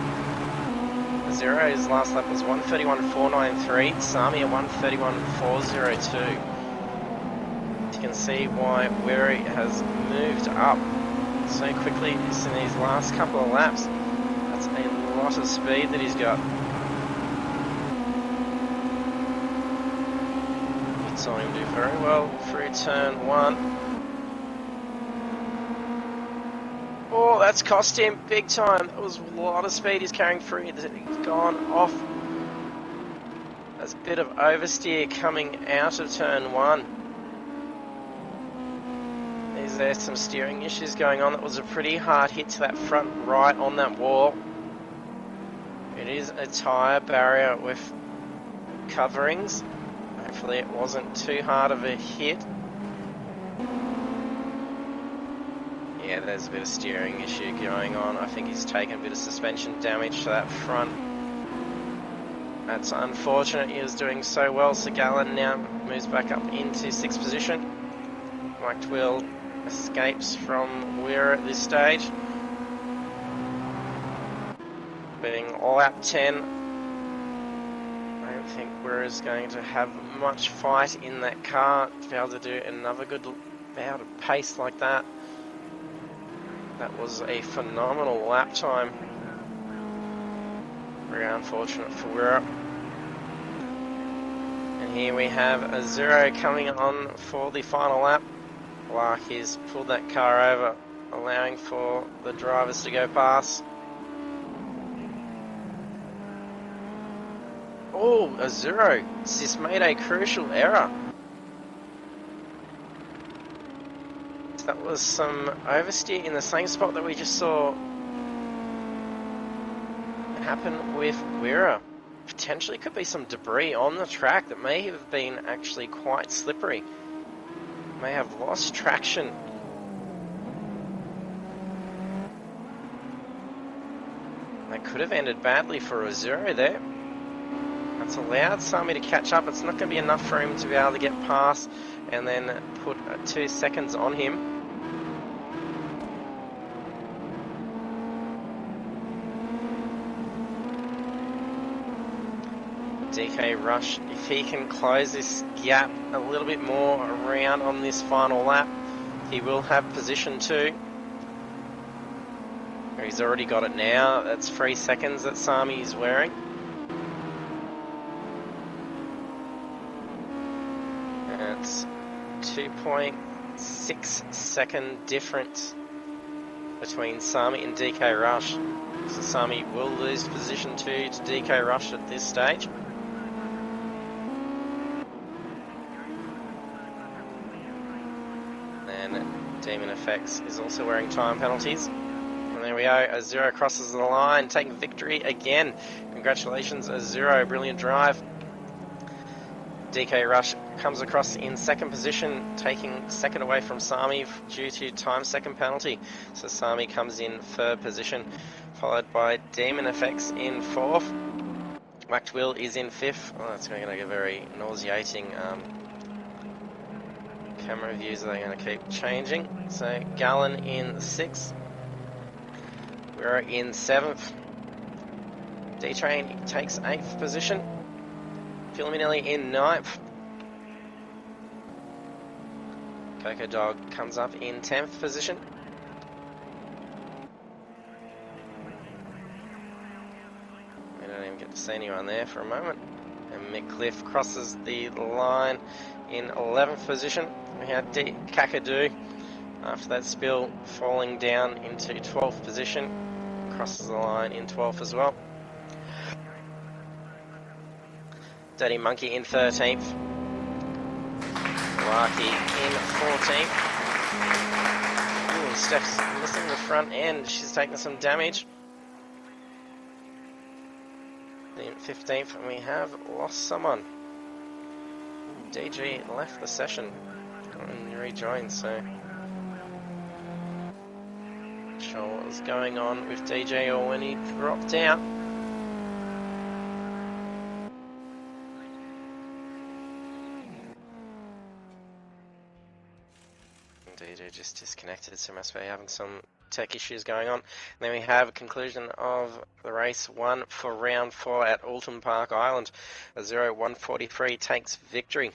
Zero's last lap was 1:31.493. Sami at 1:31.402. You can see why Weir has moved up so quickly in these last couple of laps. That's a lot of speed that he's got. You saw him do very well through turn 1. Oh, that's cost him big time. That was a lot of speed he's carrying through. He's gone off. There's a bit of oversteer coming out of turn 1. There's some steering issues going on. That was a pretty hard hit to that front right on that wall. It is a tyre barrier with coverings. Hopefully it wasn't too hard of a hit. Yeah, there's a bit of steering issue going on. I think he's taken a bit of suspension damage to that front. That's unfortunate. He was doing so well. So Gallen now moves back up into 6th position. Mike Twill escapes from Weir at this stage. Being lap 10. I don't think Weir is going to have much fight in that car to be able to do another good bout of pace like that. That was a phenomenal lap time. Very unfortunate for Weir. And here we have a Zero coming on for the final lap. Lark has pulled that car over, allowing for the drivers to go past. Oh, a Zero. Just made a crucial error. That was some oversteer in the same spot that we just saw happen with Weir. Potentially could be some debris on the track that may have been actually quite slippery. May have lost traction. That could have ended badly for a Zero there. That's allowed Sami to catch up. It's not going to be enough for him to be able to get past and then put 2 seconds on him. DK Rush, if he can close this gap a little bit more around on this final lap, he will have position 2. He's already got it now. That's 3 seconds that Sami is wearing. That's 2.6 second difference between Sami and DK Rush. So Sami will lose position 2 to DK Rush at this stage. Demon Effects is also wearing time penalties. And there we go, a Zero crosses the line, taking victory again. Congratulations, a Zero, brilliant drive. DK Rush comes across in 2nd position, taking 2nd away from Sami due to time second penalty. So Sami comes in 3rd position, followed by Demon Effects in 4th. Mactwill is in 5th. Oh, that's going to get very nauseating. Camera views are going to keep changing. So Gallen in 6th. We're in 7th. D-Train takes 8th position. Filaminelli in 9th. Coco Dog comes up in 10th position. We don't even get to see anyone there for a moment. And Mick Cliff crosses the line in 11th position. We had Kakadu after that spill falling down into 12th position. Crosses the line in 12th as well. Dirty Monkey in 13th. Larky in 14th. Ooh, Steph's missing the front end. She's taking some damage. In 15th, and we have lost someone. DG left the session and rejoined, so not sure what was going on with DJ or when he dropped out. DJ just disconnected, so must be having some tech issues going on. And then we have a conclusion of the race 1 for round 4 at Oulton Park Island. A 0:1:43 takes victory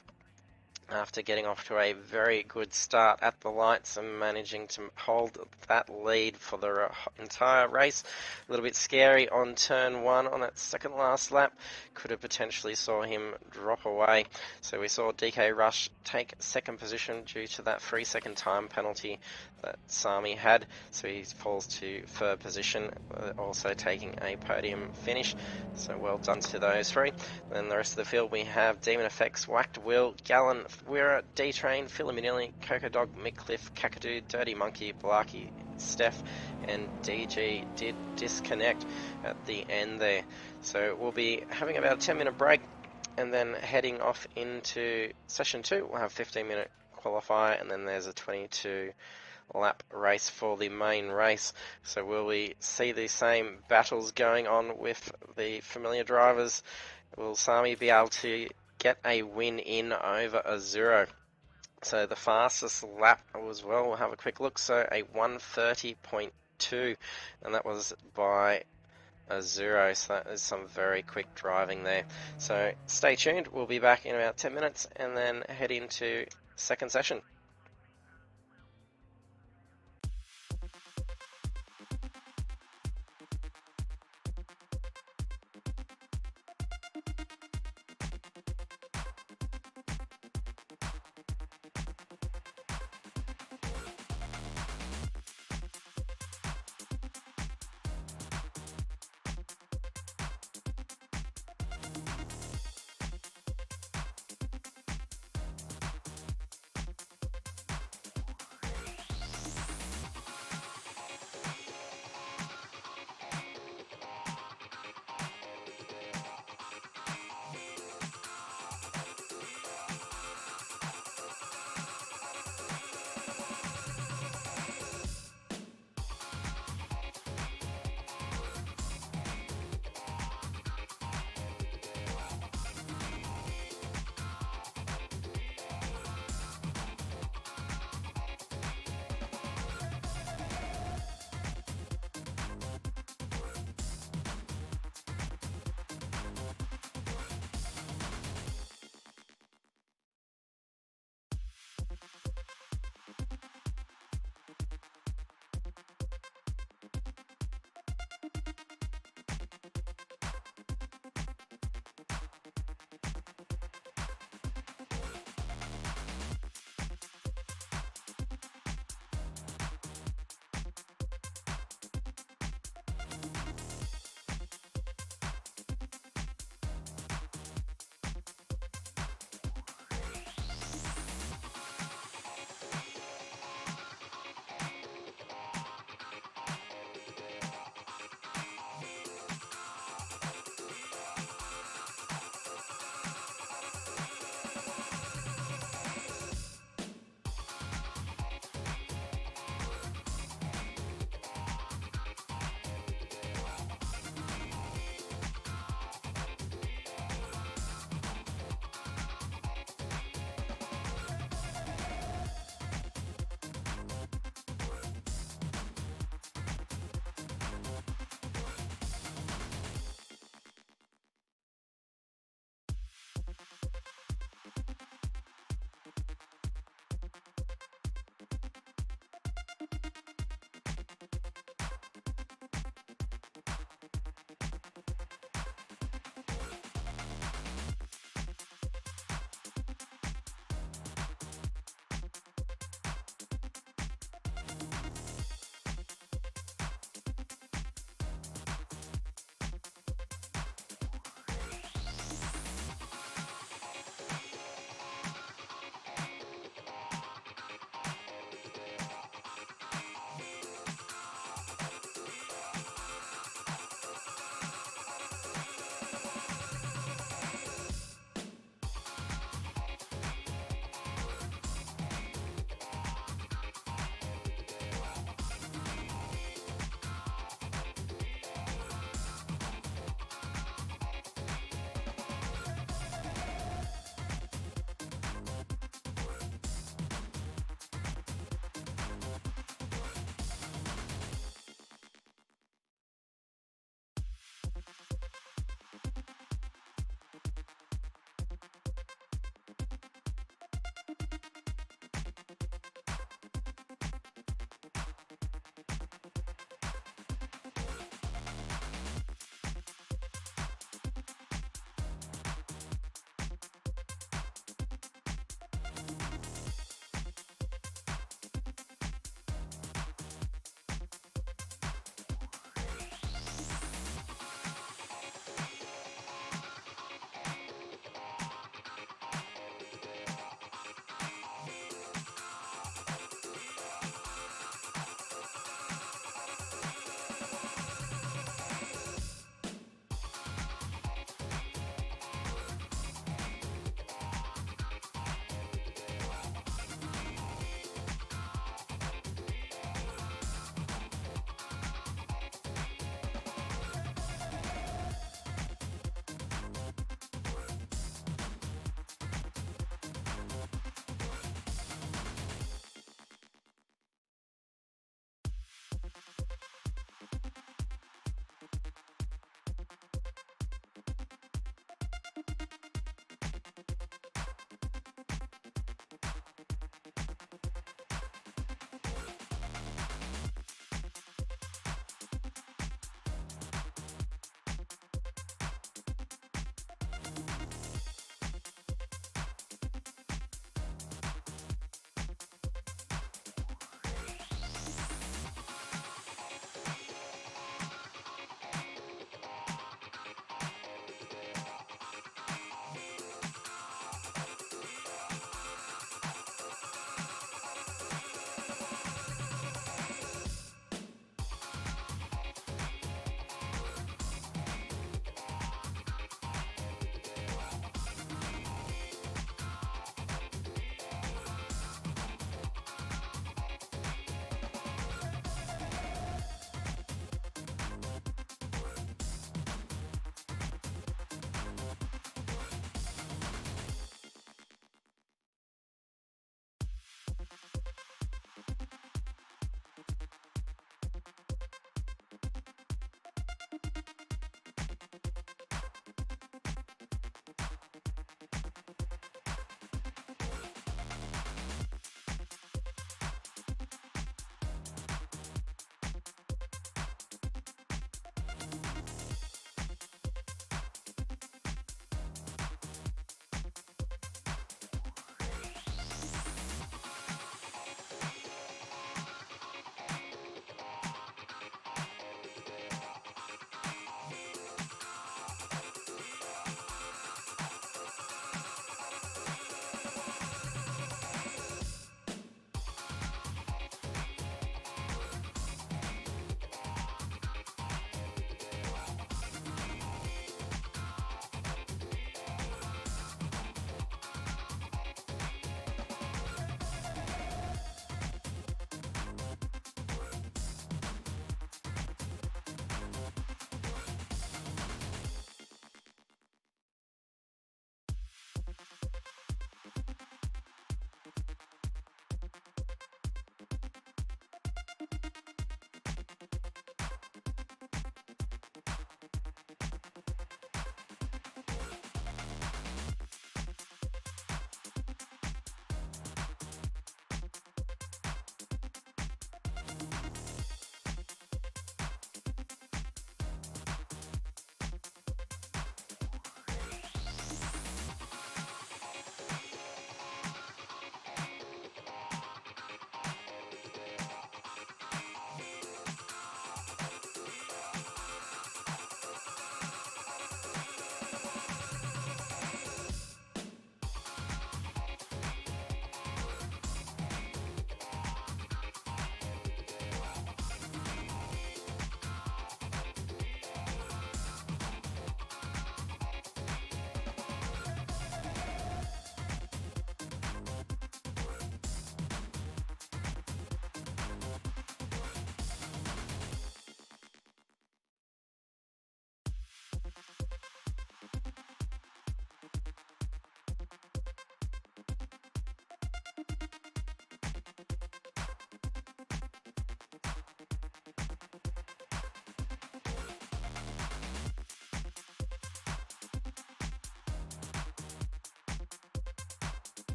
after getting off to a very good start at the lights and managing to hold that lead for the entire race. A little bit scary on turn 1 on that second last lap. Could have potentially saw him drop away. So we saw DK Rush take second position due to that 3-second time penalty that Sami had. So he falls to third position, also taking a podium finish. So well done to those three. Then the rest of the field we have Demon Effects, Whacked Will, Gallon, Wira, D-Train, Philominelli, Coco Dog, Midcliff, Kakadu, Dirty Monkey, Blaki, Steph, and DG did disconnect at the end there. So we'll be having about a 10-minute break and then heading off into session 2. We'll have 15-minute qualifier and then there's a 22 lap race for the main race. So will we see the same battles going on with the familiar drivers? Will Sami be able to get a win in over a 0? So the fastest lap as well, we'll have a quick look. So a 1:30.2, and that was by a 0. So that is some very quick driving there. So stay tuned. We'll be back in about 10 minutes and then head into second session.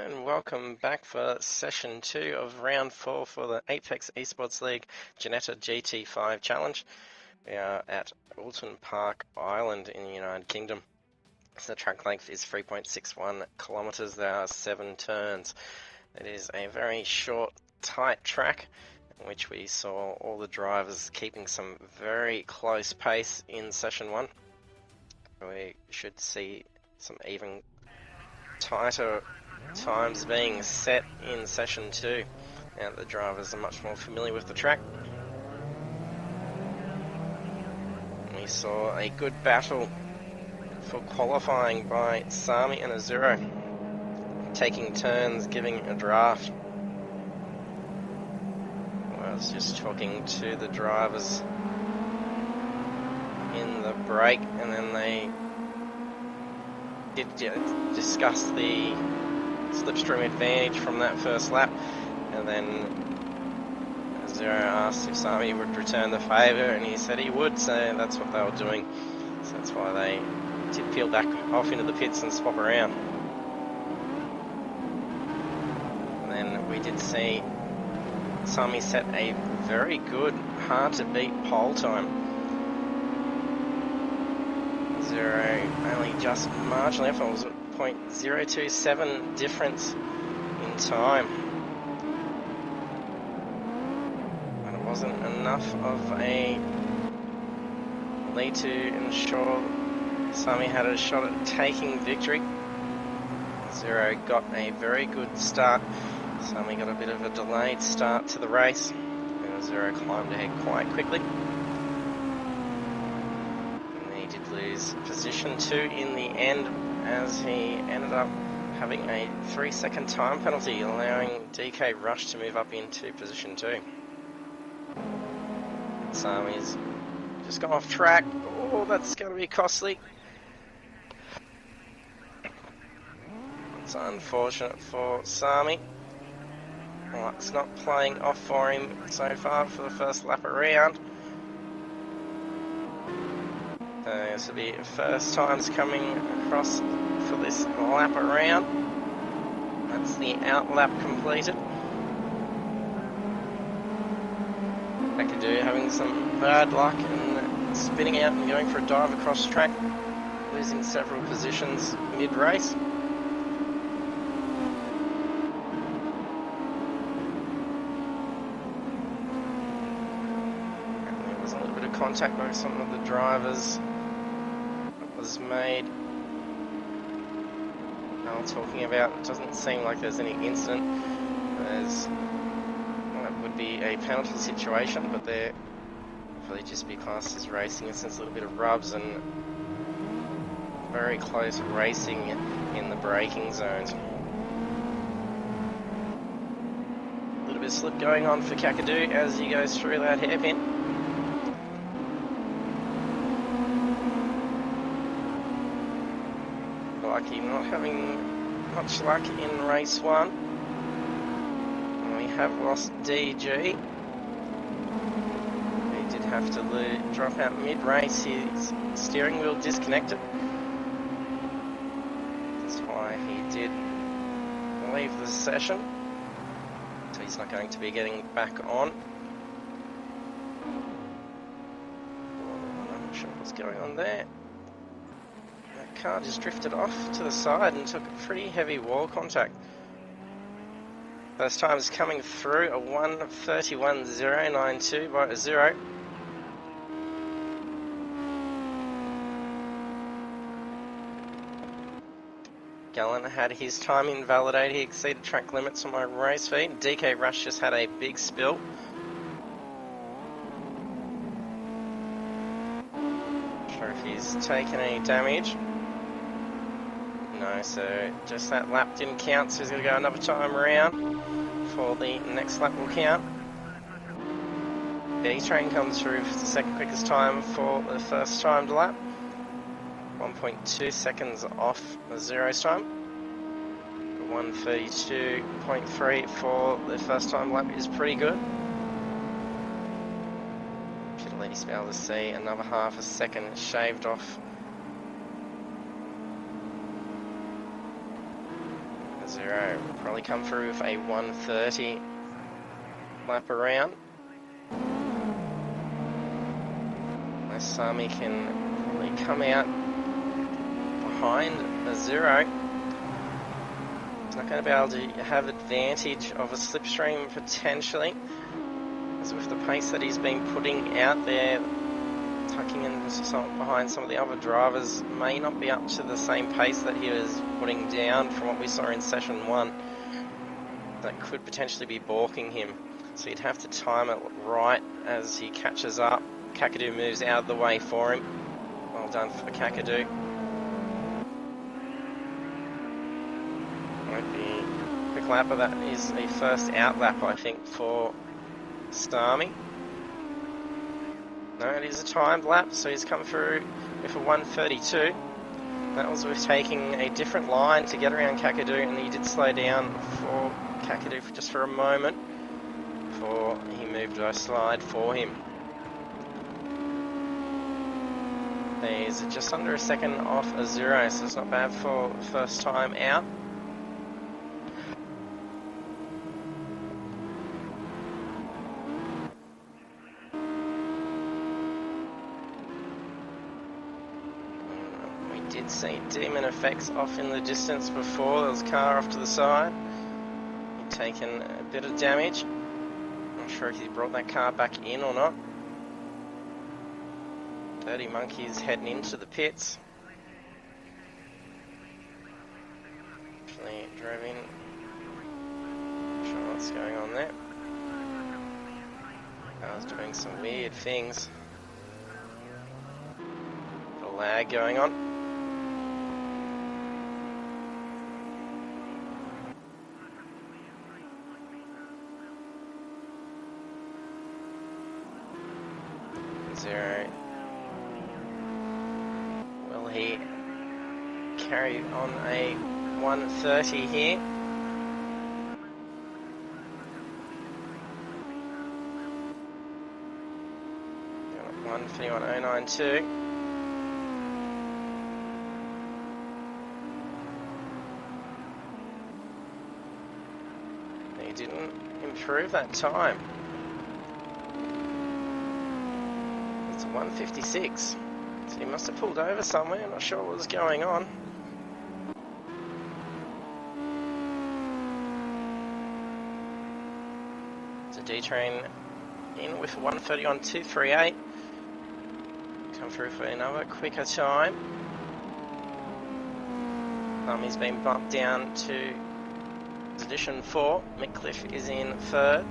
And welcome back for session 2 of round 4 for the Apex eSports League Ginetta GT5 challenge. We are at Oulton Park Island in the United Kingdom. So the track length is 3.61 kilometres. There are 7 turns. It is a very short, tight track in which we saw all the drivers keeping some very close pace in session 1. We should see some even tighter times being set in session 2. Now the drivers are much more familiar with the track. We saw a good battle for qualifying by Sami and Azuro, taking turns, giving a draft. I was just talking to the drivers in the break, and then they did discuss the slipstream advantage from that first lap, and then Zero asked if Sami would return the favour, and he said he would, so that's what they were doing. So that's why they did peel back off into the pits and swap around. And then we did see Sami set a very good, hard to beat pole time. Zero only just marginally off. It was a 0.027 difference in time. But it wasn't enough of a lead to ensure Sami had a shot at taking victory. Zero got a very good start. Sami got a bit of a delayed start to the race, and Zero climbed ahead quite quickly. Lose position 2 in the end, as he ended up having a 3-second time penalty, allowing DK Rush to move up into position 2. Sami's just gone off track. Oh, that's going to be costly. It's unfortunate for Sami. Luck's not playing off for him so far for the first lap around. This will be first times coming across for this lap around. That's the out lap completed. Kakadu having some bad luck and spinning out and going for a dive across track, losing several positions mid-race. There was a little bit of contact by some of the drivers was made. Now talking about, it doesn't seem like there's any incident. That would be a penalty situation, but they're probably just be classed as racing, since a little bit of rubs and very close racing in the braking zones. A little bit of slip going on for Kakadu as he goes through that hairpin. Lucky, not having much luck in race 1. And we have lost DG. He did have to drop out mid-race. His steering wheel disconnected. That's why he did leave the session. So he's not going to be getting back on. I'm not sure what's going on there. Car just drifted off to the side and took a pretty heavy wall contact. First time is coming through, a 1:31.092 by Azuro. Gallen had his time invalidated. He exceeded track limits on my race feed. DK Rush just had a big spill. Not sure if he's taken any damage. No, so just that lap didn't count, so he's going to go another time around for the next lap will count. B-Train comes through for the second quickest time for the first timed lap. 1.2 seconds off the Zero's time. 1:32.3 for the first time lap is pretty good. Should at least be able to see another half a second shaved off Zero will probably come through with a 1:30 lap around. Sami can probably come out behind a Zero. He's not going to be able to have advantage of a slipstream potentially, as with the pace that he's been putting out there, tucking in behind some of the other drivers, may not be up to the same pace that he was putting down from what we saw in session 1. That could potentially be balking him, so you'd have to time it right as he catches up. Kakadu moves out of the way for him. Well done for Kakadu. Might be a quick lap, but that is a first out lap, I think, for Sami. No, it is a timed lap, so he's come through with a 1:32. That was with taking a different line to get around Kakadu, and he did slow down for Kakadu just for a moment before he moved a slide for him. He's just under a second off a Zero, so it's not bad for first time out. We did see Demon Effects off in the distance before. There was a car off to the side. He'd taken a bit of damage. Not sure if he brought that car back in or not. Dirty Monkey's heading into the pits. Actually drove in. Not sure what's going on there. I was doing some weird things. Got a lag going on. Zero. He carried on a 1:30 here. Got a 1:31.092. He didn't improve that time. It's a 1:56. So he must have pulled over somewhere, I'm not sure what was going on. So D-Train in with 1:30 on 2:38. Come through for another quicker time. He's been bumped down to position 4. Mickliffe is in 3rd.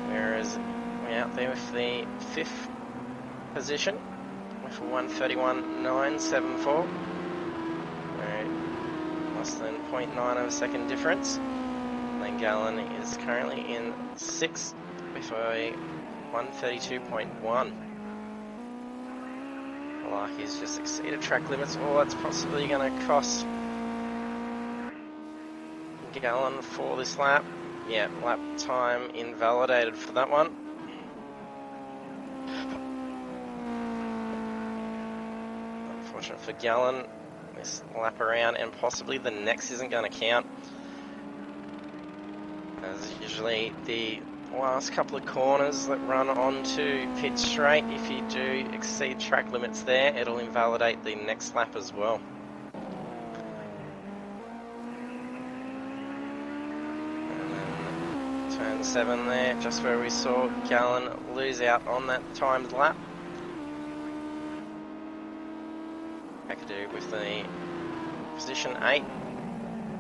Whereas we're out there with the 5th position with a 1:31.974. Less than 0.9 of a second difference. Then Gallen is currently in 6th with a 1:32.1. Like he's just exceeded track limits. Oh, that's possibly going to cost Gallen for this lap. Yeah, lap time invalidated for that one. Unfortunate for Gallen, this lap around, and possibly the next isn't going to count. As usually the last couple of corners that run onto pit straight, if you do exceed track limits there, it'll invalidate the next lap as well. And then turn 7 there, just where we saw Gallen lose out on that timed lap. Kakadu with the position 8,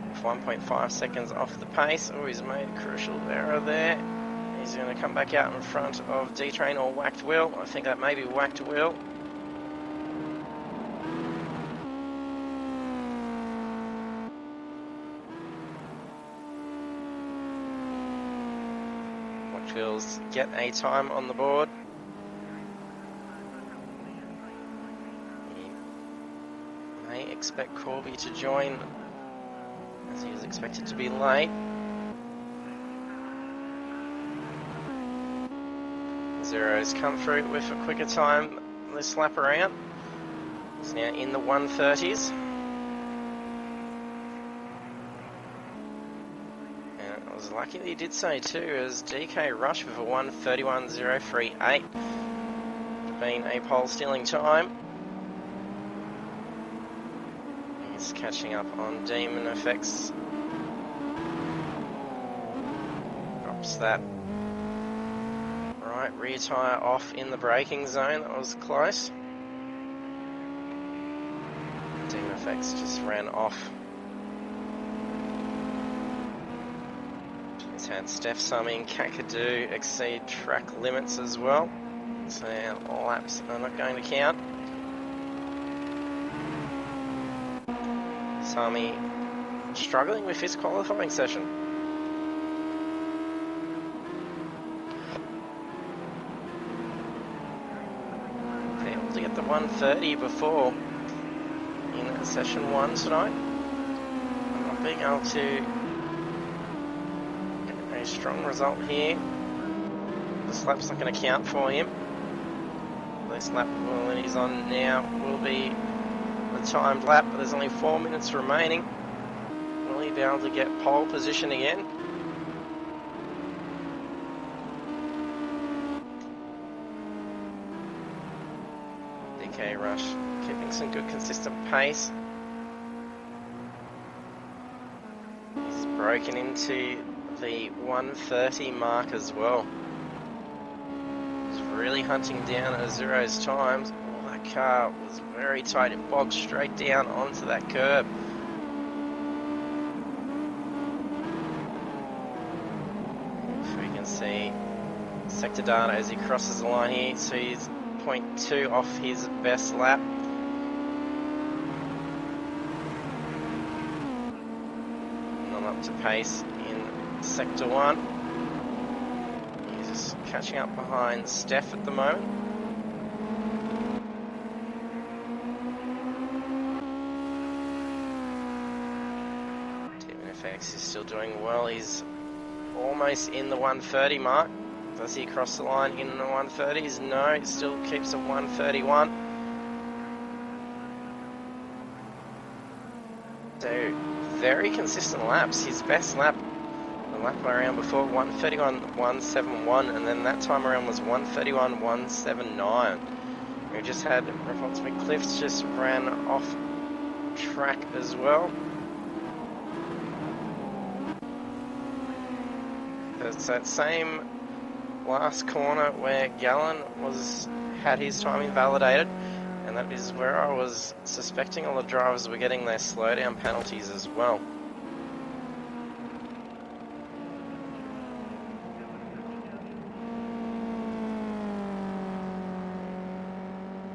with 1.5 seconds off the pace. Oh, he's made a crucial error there. He's going to come back out in front of D-Train or Whacked Wheel. I think that may be Whacked Wheel. Whacked Wheels get a time on the board. Expect Corby to join, as he is expected to be late. Zero's come through with a quicker time this lap around. He's now in the 1:30s. I was lucky that he did so too, as DK Rush with a 1:31.038. Been a pole stealing time. He's catching up on Demon Effects. Drops that right rear tyre off in the braking zone. That was close. Demon Effects just ran off. He's had Steph Summy and Kakadu exceed track limits as well, so laps are not going to count. Summy struggling with his qualifying session. Able to get the 1:30 before in session 1 tonight. Not being able to get a strong result here. This lap's not going to count for him. This lap that he's on now will be the timed lap, but there's only 4 minutes remaining. Will he be able to get pole position again? DK Rush keeping some good consistent pace. He's broken into the 1:30 mark as well. He's really hunting down Azuro's times. Oh, that car was very tight. It bogged straight down onto that curb. If we can see sector data as he crosses the line here, so he's 0.2 off his best lap. Not up to pace in sector 1. He's just catching up behind Steph at the moment. Demon FX is still doing well. He's almost in the 1:30 mark. Does he cross the line in the 1:30s? No, it still keeps a 1:31. So, very consistent laps. His best lap, the lap around before, 1:31.171, and then that time around was 1:31.179. We just had reports McCliff's just ran off track as well. It's that same last corner where Gallen had his time invalidated, and that is where I was suspecting all the drivers were getting their slowdown penalties as well.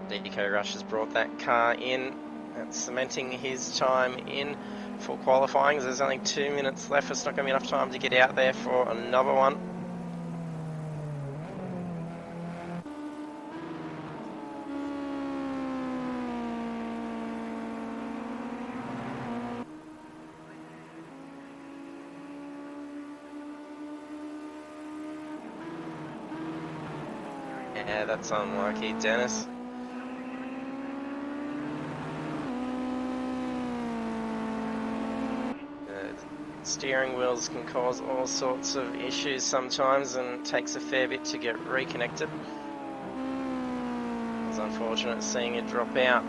DK Rush has brought that car in, that's cementing his time in for qualifying. There's only 2 minutes left. It's not going to be enough time to get out there for another one. Yeah, that's unlucky, Dennis. Steering wheels can cause all sorts of issues sometimes, and it takes a fair bit to get reconnected. It's unfortunate seeing it drop out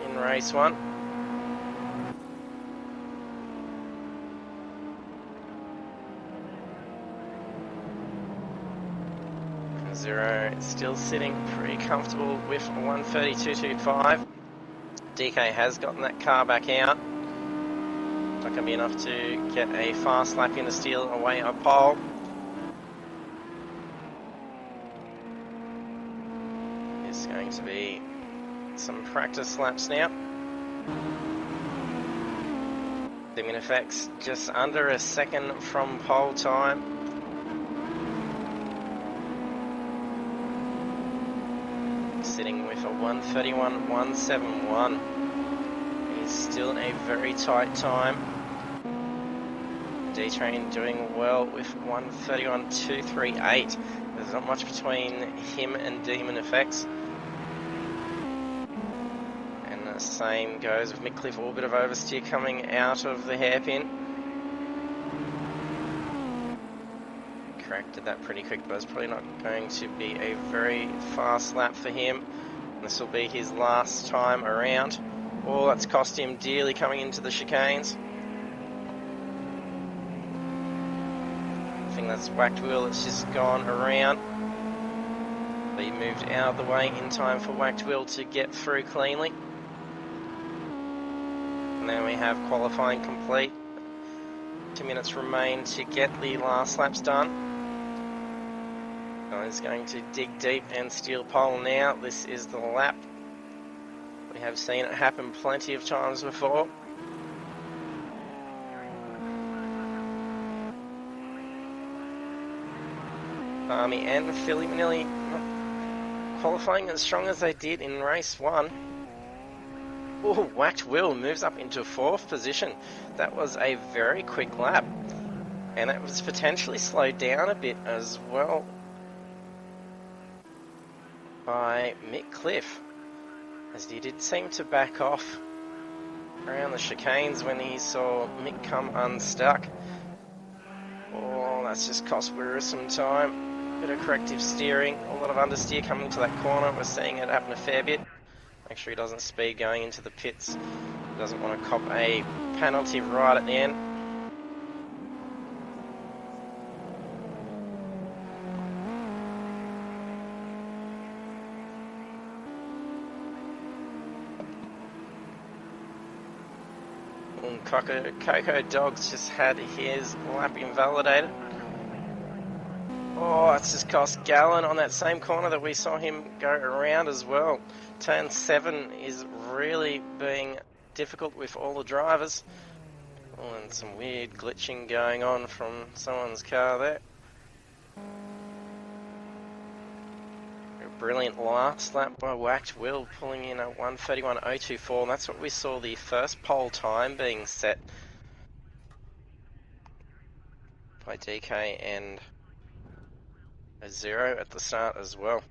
in race 1. Zero still sitting pretty comfortable with 1:32.25. DK has gotten that car back out. Not going to be enough to get a fast lap in to steal away a pole. It's going to be some practice laps now. Demon Effects just under a second from pole time. Sitting with a 1:31.171. He's still a very tight time. D-Train doing well with 1:31.238. There's not much between him and Demon Effects. And the same goes with McCliff. A little bit of oversteer coming out of the hairpin. corrected that pretty quick, but it's probably not going to be a very fast lap for him. This will be his last time around. Oh, that's cost him dearly coming into the chicanes. I think that's Whacked Wheel that's just gone around. But he moved out of the way in time for Whacked Wheel to get through cleanly. And then we have qualifying complete. 2 minutes remain to get the last laps done. He's going to dig deep and steal pole now. This is the lap. We have seen it happen plenty of times before. Army and Philly Manilli not qualifying as strong as they did in race 1. Oh, Whacked Wheel moves up into 4th position. That was a very quick lap. And it was potentially slowed down a bit as well by Mick Cliff, as he did seem to back off around the chicanes when he saw Mick come unstuck. Oh, that's just cost Wira some time. Bit of corrective steering, a lot of understeer coming to that corner. We're seeing it happen a fair bit. Make sure he doesn't speed going into the pits. He doesn't want to cop a penalty right at the end. Coco Dog's just had his lap invalidated. Oh, it's just cost Gallon on that same corner that we saw him go around as well. Turn 7 is really being difficult with all the drivers. Oh, and some weird glitching going on from someone's car there. A brilliant last lap by Whacked Wheel, pulling in a 1:31.024, and that's what we saw the first pole time being set by DK and a 0 at the start as well.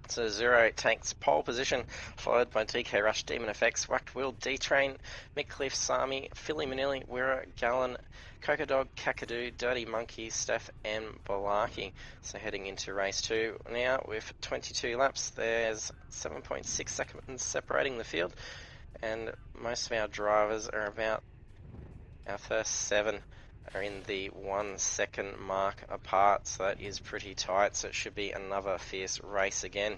So 0 takes pole position, followed by DK Rush, Demon Effects, Whacked Wheel, D-Train, Mick Cliff, Sami, Philly Manilli, Wira, Gallon, Coco Dog, Kakadu, Dirty Monkey, Steph and Balaki. So heading into race 2 now with 22 laps. There's 7.6 seconds separating the field, and most of our drivers are about, our first 7 are in the 1 second mark apart, so that is pretty tight. So it should be another fierce race again.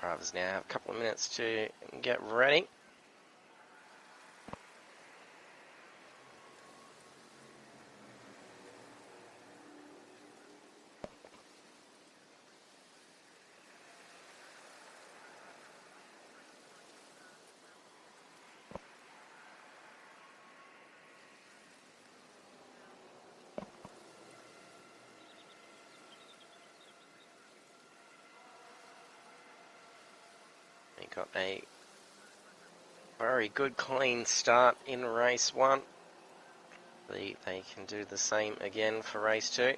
Drivers now have a couple of minutes to get ready. We got a very good clean start in race 1. They can do the same again for race 2.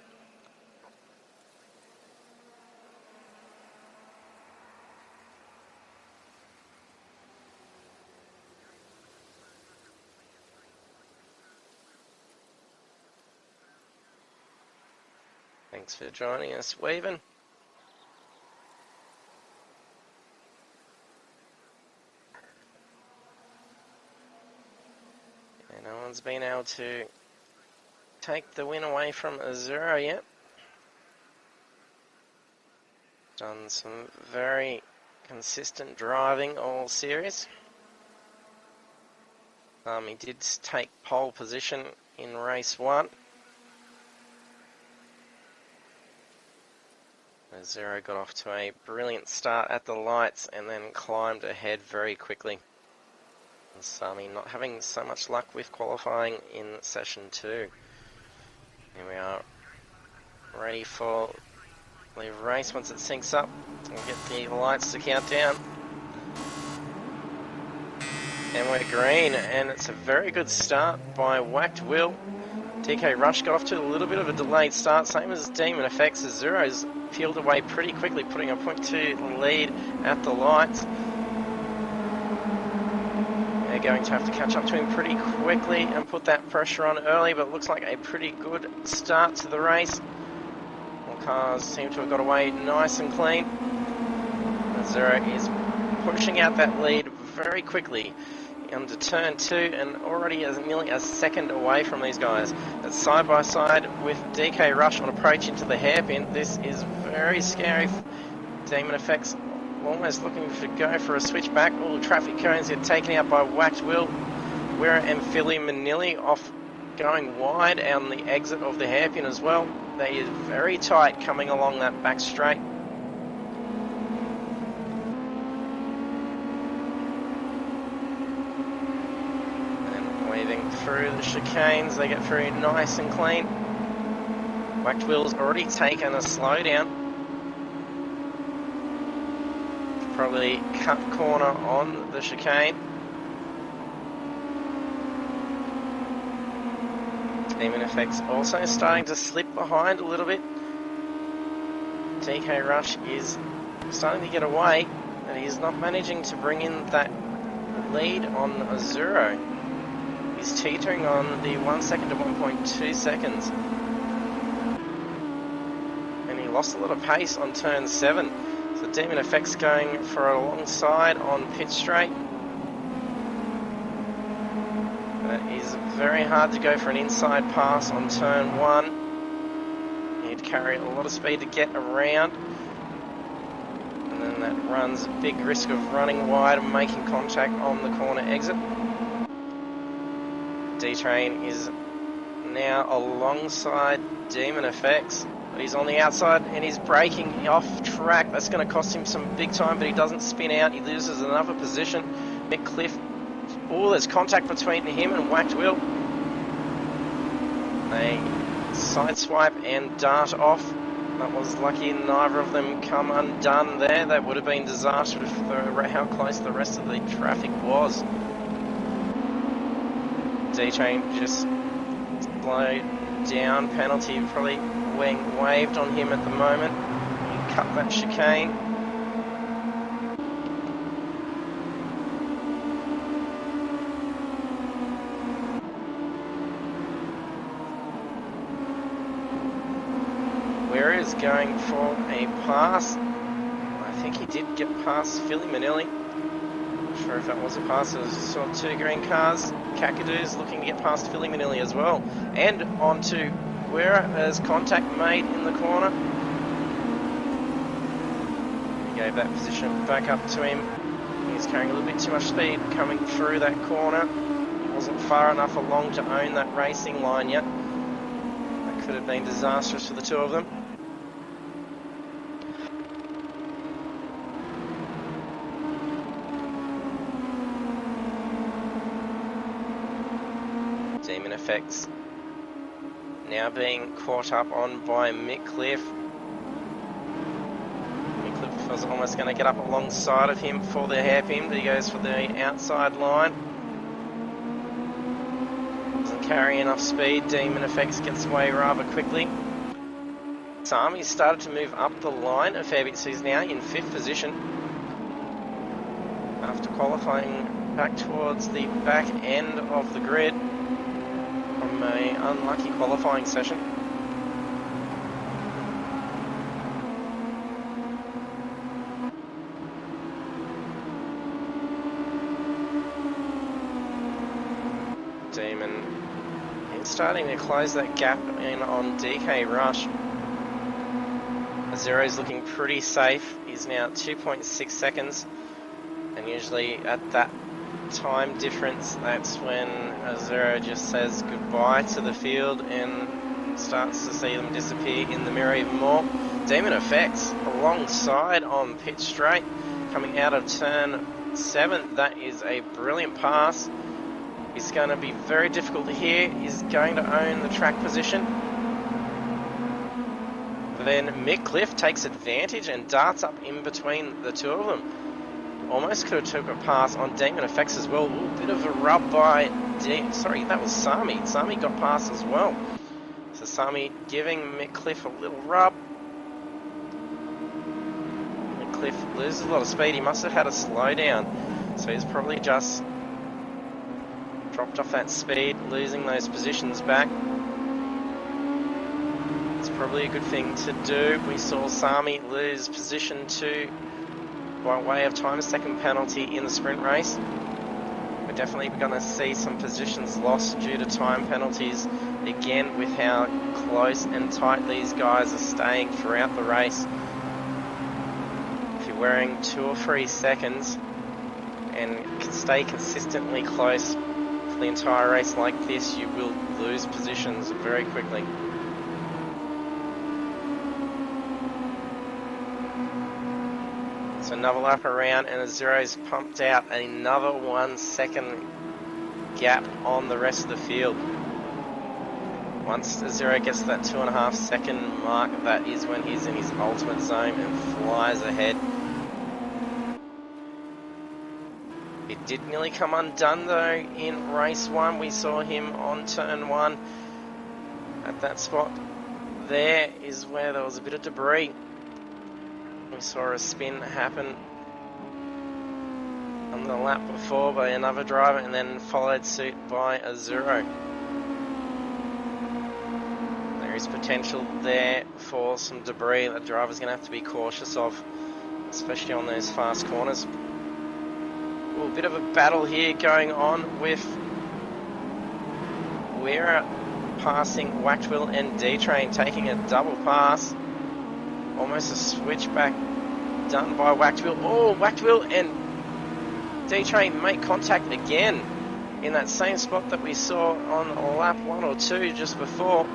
Thanks for joining us, Weaven. And no one's been able to take the win away from a 0 yet. Done some very consistent driving all series. He did take pole position in race 1. The 0 got off to a brilliant start at the lights and then climbed ahead very quickly. And Sami not having so much luck with qualifying in session 2. Here we are, ready for the race. Once it syncs up, we'll get the lights to count down. And we're green, and it's a very good start by Whacked Wheel. DK Rush got off to a little bit of a delayed start, same as Demon Effects, as Zero's peeled away pretty quickly, putting a 0.2 lead at the lights. They're going to have to catch up to him pretty quickly and put that pressure on early, but it looks like a pretty good start to the race. All cars seem to have got away nice and clean. Zero is pushing out that lead very quickly into turn 2 and already is nearly a second away from these guys. It's side by side with DK Rush on approach into the hairpin. This is very scary. Demon Effects almost looking to go for a switchback. All the traffic cones get taken out by Whacked Will. Wera and Philly Manili off going wide on the exit of the hairpin as well. They is very tight coming along that back straight. Weaving through the chicanes, they get through nice and clean. Whacked Will's already taken a slowdown. Probably cut corner on the chicane. Demon Effects also starting to slip behind a little bit. DK Rush is starting to get away, and he's not managing to bring in that lead on a Zero. He's teetering on the 1 second to 1.2 seconds. And he lost a lot of pace on turn 7. So Demon Effects going for a long side on pit straight. That is very hard to go for an inside pass on turn 1. You need to carry a lot of speed to get around. And then that runs a big risk of running wide and making contact on the corner exit. D-Train is now alongside Demon Effects, but he's on the outside and he's braking off track. That's going to cost him some big time, but he doesn't spin out. He loses another position. Mick Cliff, oh, there's contact between him and Whacked Will. They sideswipe and dart off. That was lucky neither of them come undone there. That would have been disastrous for how close the rest of the traffic was. D-Train just slowed down, penalty probably being waved on him at the moment. He cut that chicane. Where is going for a pass? I think he did get past Philly Manili. Not sure if that was a pass. It was saw 2 green cars. Kakadoo's looking to get past Philly Manili as well. And onto Wera as contact made in the corner. He gave that position back up to him. He's carrying a little bit too much speed coming through that corner. He wasn't far enough along to own that racing line yet. That could have been disastrous for the two of them. Demon Effects now being caught up on by Mick Cliff. Mick Cliff was almost going to get up alongside of him for the hairpin, but he goes for the outside line. Doesn't carry enough speed. Demon Effects gets away rather quickly. Sami's started to move up the line a fair bit, so he's now in 5th position after qualifying back towards the back end of the grid from an unlucky qualifying session. Demon is starting to close that gap in on DK Rush. Zero's looking pretty safe. He's now 2.6 seconds, and usually at that time difference, that's when Zero just says goodbye to the field and starts to see them disappear in the mirror even more. Demon Effects alongside on pit straight, coming out of turn 7. That is a brilliant pass. It's going to be very difficult here. He's going to own the track position. Then Mick Cliff takes advantage and darts up in between the two of them. Almost could have took a pass on Demon Effects as well. Ooh, bit of a rub by sorry, that was Sami. Sami got past as well. So Sami giving Mickliffe a little rub. Mickliffe loses a lot of speed. He must have had a slowdown. So he's probably just dropped off that speed, losing those positions back. It's probably a good thing to do. We saw Sami lose position 2 by way of time second penalty in the sprint race. We're definitely going to see some positions lost due to time penalties again, with how close and tight these guys are staying throughout the race. If you're wearing 2 or 3 seconds and can stay consistently close for the entire race like this, you will lose positions very quickly. So another lap around, and Azuro's pumped out another 1 second gap on the rest of the field. Once Azuro gets to that 2.5 second mark, that is when he's in his ultimate zone and flies ahead. It did nearly come undone though in race 1. We saw him on turn 1 at that spot. There is where there was a bit of debris. We saw a spin happen on the lap before by another driver, and then followed suit by Azuro. There is potential there for some debris that the driver's going to have to be cautious of, especially on those fast corners. Well, a bit of a battle here going on with Weira passing Wactwill and D-Train, taking a double pass. Almost a switchback done by Wactwill. Oh, Wactwill and D-Train make contact again in that same spot that we saw on lap 1 or 2 just before.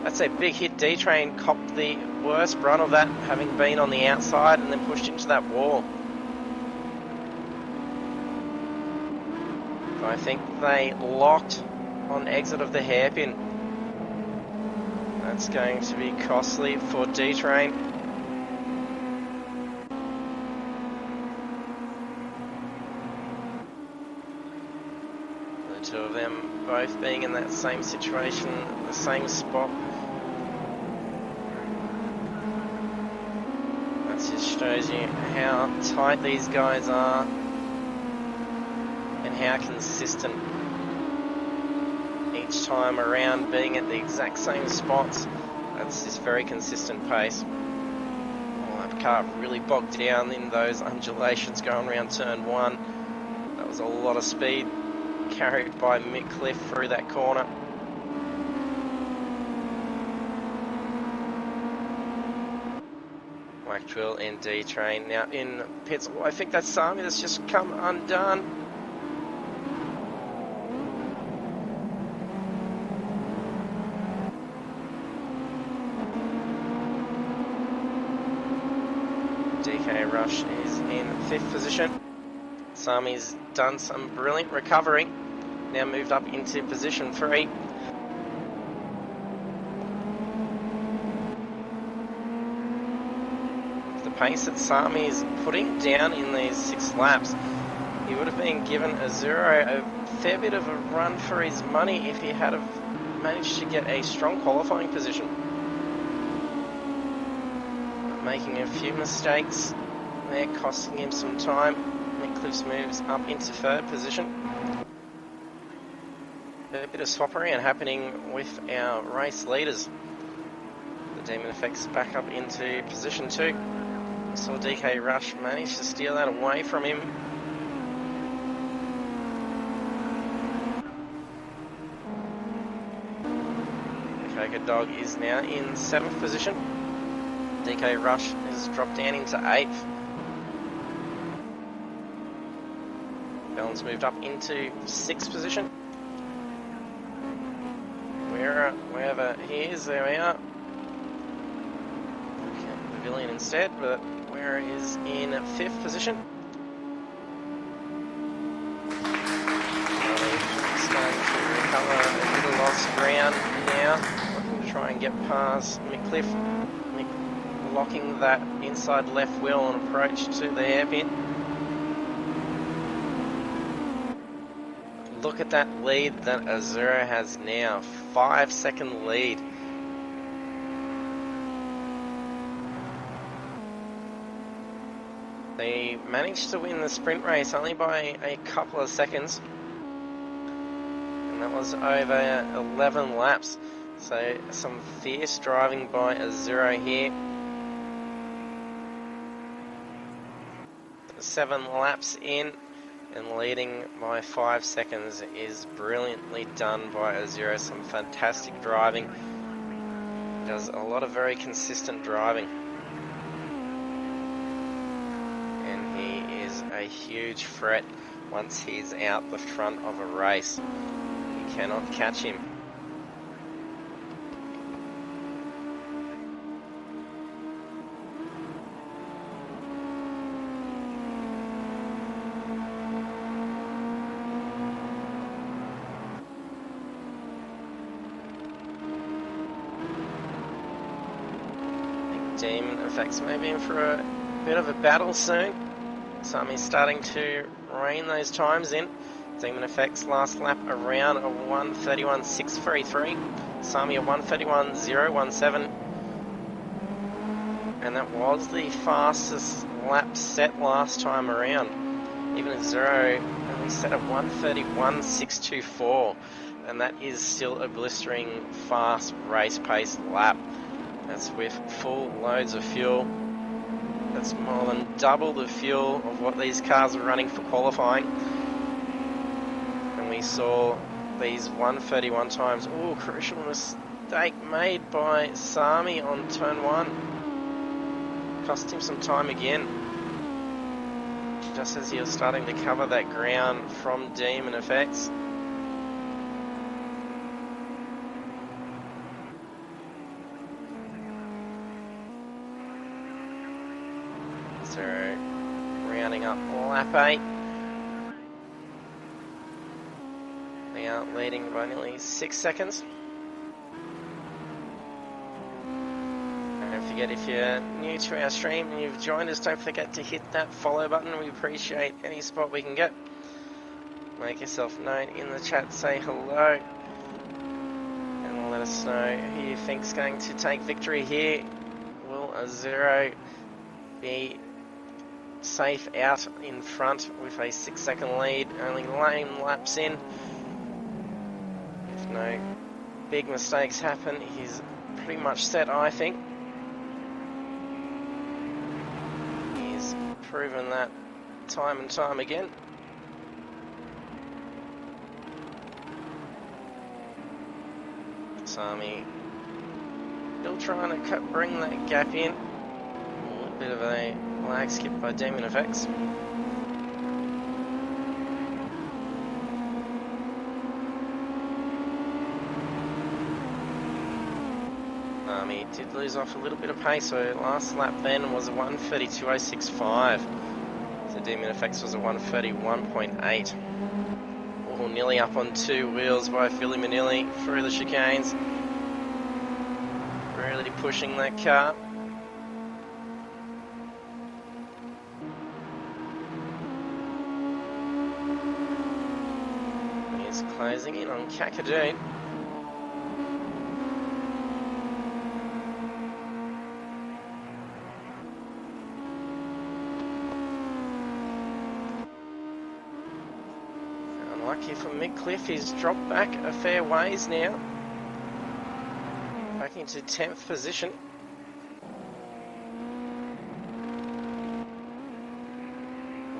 That's a big hit. D-Train copped the worst run of that, having been on the outside and then pushed into that wall. I think they locked on exit of the hairpin. That's going to be costly for D-Train. The two of them both being in that same situation, the same spot. That just shows you how tight these guys are and how consistent each time around, being at the exact same spots. That's just very consistent pace. Oh, that car really bogged down in those undulations going around turn 1. That was a lot of speed carried by Mickliffe through that corner. Wactwill and D-Train now in pits. Oh, I think that's Sami that's just come undone. DK Rush is in 5th position. Sami's done some brilliant recovery. Now moved up into position 3. The pace that Sami is putting down in these 6 laps, he would have been given Azuro a fair bit of a run for his money if he had have managed to get a strong qualifying position. Making a few mistakes there, costing him some time. Mickliffe moves up into 3rd position. A bit of swap around happening with our race leaders. The Demon Effects back up into position 2. Saw DK Rush manage to steal that away from him. Coca Dog is now in 7th position. DK Rush has dropped down into 8th. Bell's moved up into 6th position. Wherever he is, there we are. Okay, Pavilion instead, but where is in 5th position. Starting to recover a bit of lost ground now. Looking to try and get past Mickliffe. Locking that inside left wheel and approach to the hairpin. look at that lead that Azura has now. 5-second lead. They managed to win the sprint race only by a couple of seconds. And that was over 11 laps. So some fierce driving by Azura here. 7 laps in and leading by 5 seconds is brilliantly done by Azura. Some fantastic driving. Does a lot of very consistent driving. And he is a huge threat once he's out the front of a race. You cannot catch him. Demon Effects may be in for a bit of a battle soon. Sami's starting to rein those times in. Demon Effects last lap around a 1:31.633. Sami a 1:31.017. And that was the fastest lap set last time around. Even a Zero only set a 1:31.624. And that is still a blistering fast race pace lap. That's with full loads of fuel. That's more than double the fuel of what these cars were running for qualifying. And we saw these 1:31 times. Oh, crucial mistake made by Sami on turn 1. Cost him some time again. Just as he was starting to cover that ground from Demon Effects. So, rounding up lap 8. They are leading by nearly 6 seconds. Don't forget, if you're new to our stream and you've joined us, don't forget to hit that follow button. We appreciate any support we can get. Make yourself known in the chat, say hello, and let us know who you think's going to take victory here. Will a Zero be safe out in front with a 6-second lead, only 9 laps in? If no big mistakes happen, he's pretty much set, I think. He's proven that time and time again. Sami still trying to bring that gap in. A little bit of a lag skip by Demon Effects. He did lose off a little bit of pace, so last lap then was a 1:32.065. So Demon Effects was a 1:31.8. Oh, nearly up on 2 wheels by Philly Manili through the chicanes. Really pushing that car. He's closing in on Kakadu. Unlucky for Midcliffe, he's dropped back a fair ways now. Back into 10th position.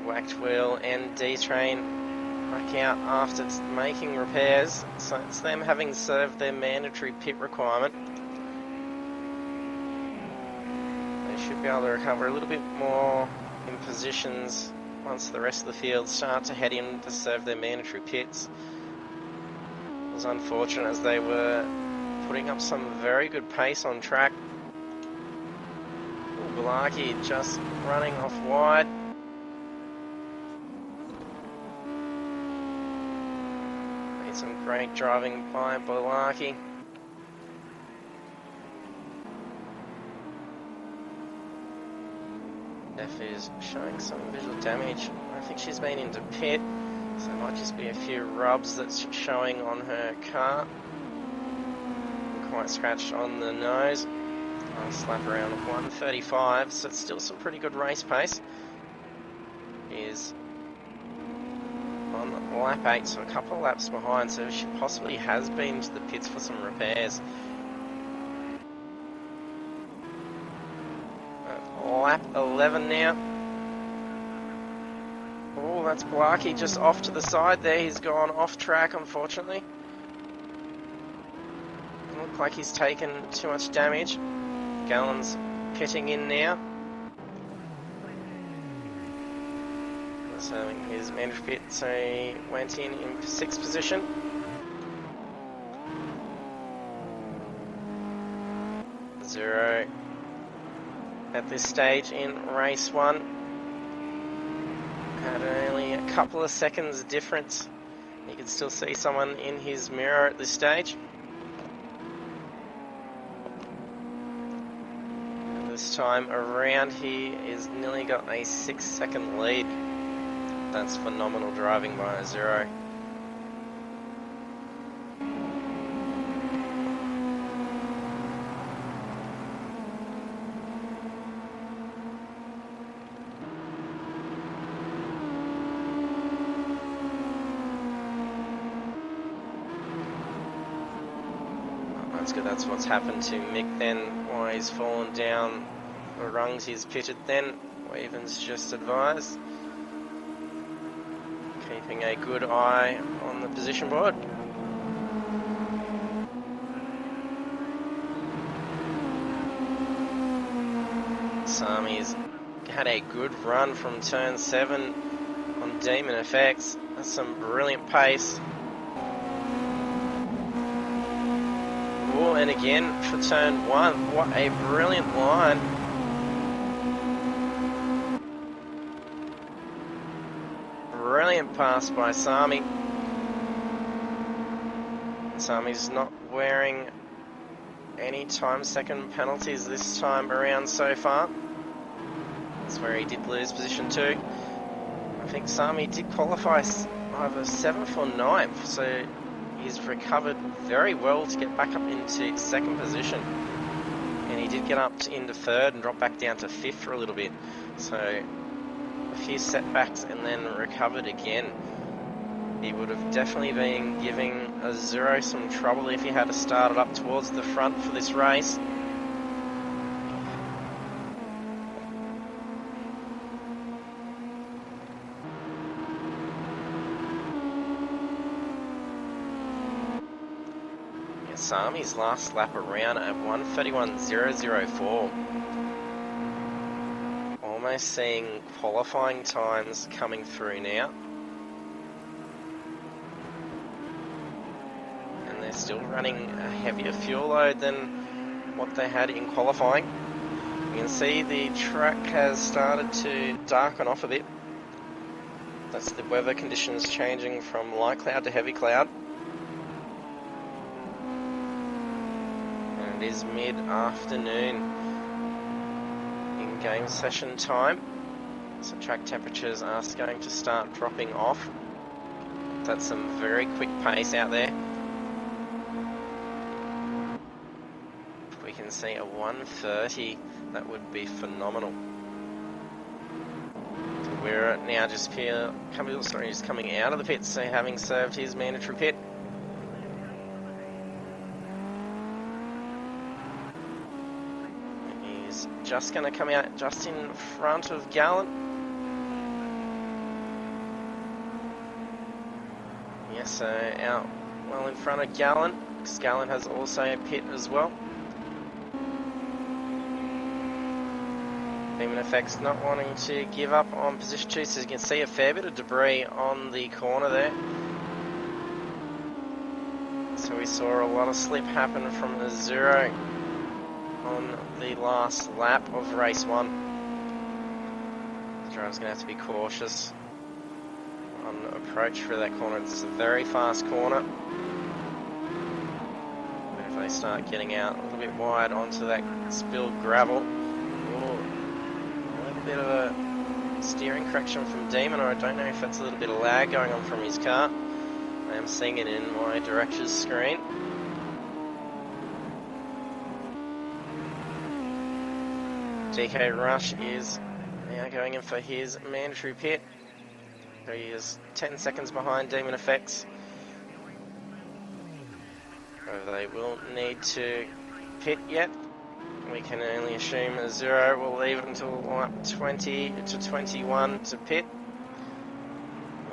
Whacked wheel and D-Train back out after making repairs, so it's them having served their mandatory pit requirement. They should be able to recover a little bit more in positions once the rest of the field start to head in to serve their mandatory pits. It was unfortunate as they were putting up some very good pace on track. Balaki just running off wide. Made some great driving by Balaki. Steph is showing some visual damage. I think she's been into pit. So there might just be a few rubs that's showing on her car. Quite scratched on the nose. Last lap around 1:35, so it's still some pretty good race pace. Is on lap 8, so a couple of laps behind, so she possibly has been to the pits for some repairs. Lap 11 now. Oh, that's Blarkey just off to the side there. He's gone off track, unfortunately. Doesn't look like he's taken too much damage. Gallen's pitting in now. So his mandatory pit, so he went in 6th position. Zero at this stage in race 1. Had only a couple of seconds difference. You can still see someone in his mirror at this stage. And this time around he is nearly got a 6-second lead. That's phenomenal driving by a Zero. That's good, that's what's happened to Mick then, why he's fallen down the rungs. He's pitted then, Weaven's just advised. Keeping a good eye on the position board. Sami's had a good run from turn 7 on Demon Effects. That's some brilliant pace. Oh, and again for turn 1, what a brilliant line. Brilliant pass by Sami. Sami's not wearing any time second penalties this time around so far. That's where he did lose position 2. I think Sami did qualify either 7th or 9th, so he's recovered very well to get back up into 2nd position. And he did get up into 3rd and drop back down to 5th for a little bit. So a few setbacks and then recovered again. He would have definitely been giving a Zero some trouble if he had started up towards the front for this race. Yeah, Sami's last lap around at 1:31.004. Almost seeing qualifying times coming through now. And they're still running a heavier fuel load than what they had in qualifying. You can see the track has started to darken off a bit. That's the weather conditions changing from light cloud to heavy cloud. And it is mid-afternoon in game session time, so track temperatures are going to start dropping off. That's some very quick pace out there. If we can see a 1:30, that would be phenomenal. So we're now just here, just coming out of the pit, so having served his mandatory pit. He's just going to come out just in front of Gallen. Yes, so out well in front of Gallen, because Gallen has also a pit as well. Demon Effects not wanting to give up on position 2, so you can see a fair bit of debris on the corner there. So we saw a lot of slip happen from the Zero on the last lap of race 1. The driver's going to have to be cautious on approach for that corner. It's a very fast corner. But if they start getting out a little bit wide onto that spilled gravel, a little bit of a steering correction from Demon, or I don't know if that's a little bit of lag going on from his car. I am seeing it in my director's screen. DK Rush is now going in for his mandatory pit. So he is 10 seconds behind Demon Effects. So they will need to pit yet. We can only assume a 0 will leave until lap 20 to 21 to pit.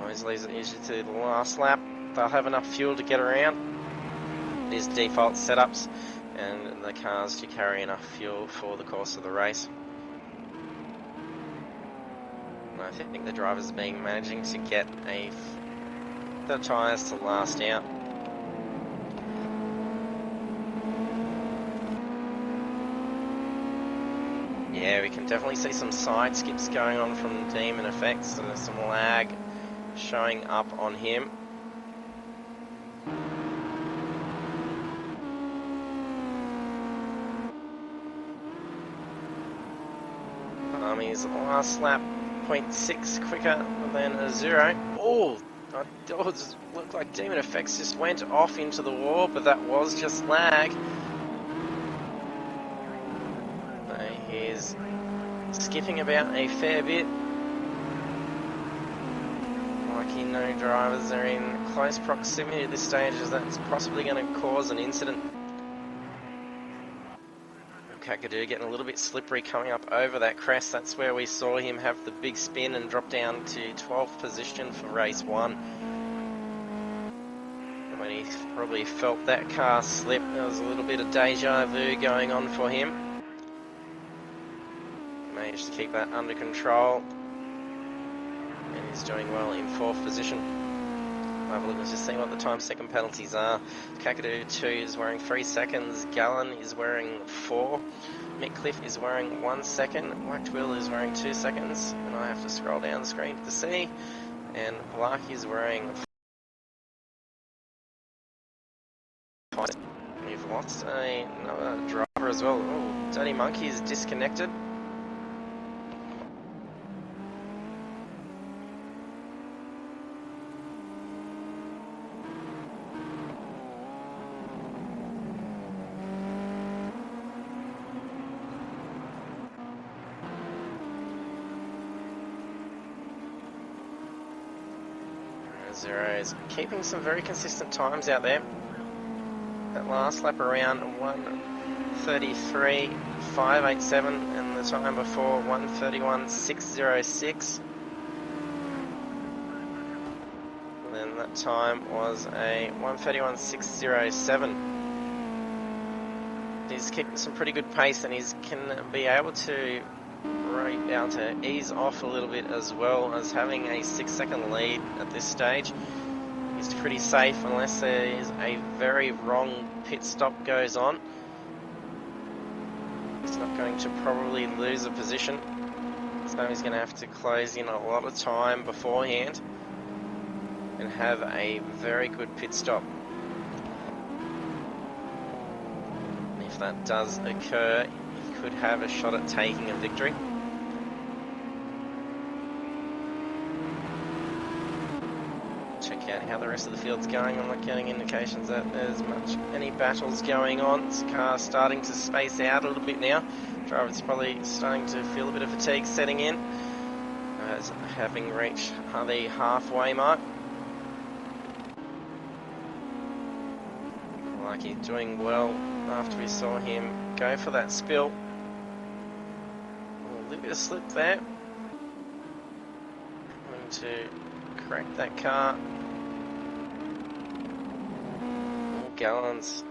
Always leaves it usually to the last lap. They'll have enough fuel to get around. It is default setups and the cars to carry enough fuel for the course of the race. And I think the drivers are managing to get the tyres to last out. Yeah, we can definitely see some side skips going on from Demon Effects, so there's some lag showing up on him. His last lap 0.6 quicker than a 0. Oh, it looked like Demon Effects just went off into the wall, but that was just lag. He's skipping about a fair bit. Lucky no drivers are in close proximity at this stage, as that's possibly going to cause an incident. Kakadu getting a little bit slippery coming up over that crest. That's where we saw him have the big spin and drop down to 12th position for race 1. When he probably felt that car slip, there was a little bit of deja vu going on for him. Managed to keep that under control, and he's doing well in 4th position. Have a look, let's just see what the time second penalties are. Kakadu 2 is wearing 3 seconds, Gallen is wearing 4, Mick Cliff is wearing 1 second, White Will is wearing 2 seconds, and I have to scroll down the screen to see, and Blaki is wearing 5. We've lost another driver as well. Oh, Dirty Monkey is disconnected. Zeros keeping some very consistent times out there. That last lap around 1:33.587 and the time before 1:31.606. And then that time was a 1:31.607. He's keeping some pretty good pace, and he can be able to ease off a little bit, as well as having a 6-second lead at this stage. He's pretty safe unless there is a very wrong pit stop goes on. He's not going to probably lose a position, so he's going to have to close in a lot of time beforehand and have a very good pit stop. And if that does occur, he could have a shot at taking a victory. Check out how the rest of the field's going. I'm not getting indications that there's any battles going on. This car's starting to space out a little bit now. Driver's probably starting to feel a bit of fatigue setting in, as having reached the halfway mark. Like he's doing well after we saw him go for that spill. A little bit of slip there. Going to correct that car. Gallen's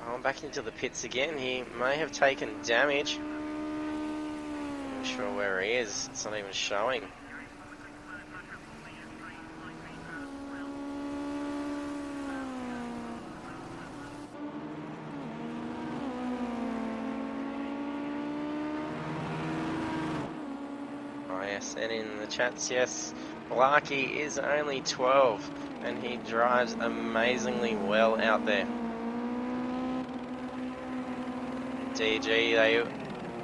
going back into the pits again. He may have taken damage. I'm not sure where he is. It's not even showing. ISN in the chats, yes. Blaki is only 12 and he drives amazingly well out there. DG,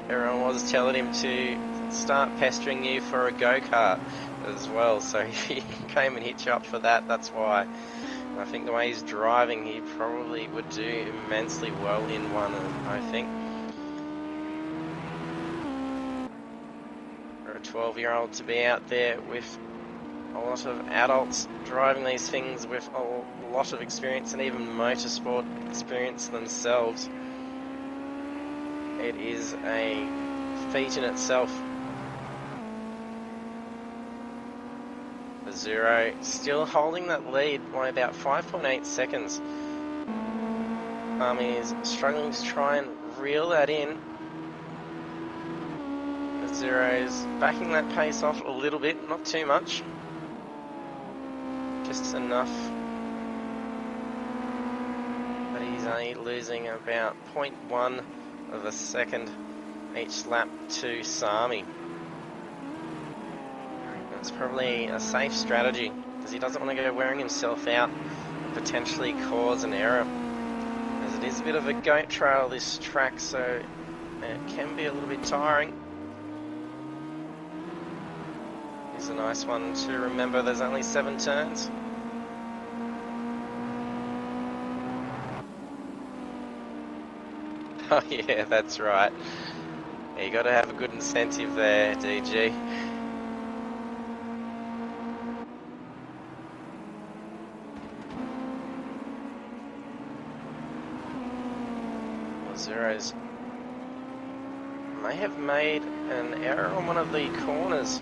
everyone was telling him to start pestering you for a go-kart as well. So if he came and hit you up for that, that's why. I think the way he's driving, he probably would do immensely well in one, I think. For a 12-year-old to be out there with a lot of adults driving these things with a lot of experience and even motorsport experience themselves, it is a feat in itself. Zero still holding that lead by about 5.8 seconds. He's struggling to try and reel that in. Zero's backing that pace off a little bit, not too much. Just enough. But he's only losing about 0.1 of a second each lap to Sami. It's probably a safe strategy because he doesn't want to go wearing himself out and potentially cause an error, as it is a bit of a goat trail, this track, so it can be a little bit tiring. It's a nice one to remember. There's only 7 turns. Oh yeah, that's right. You got to have a good incentive there, DG. Zeros may have made an error on one of the corners.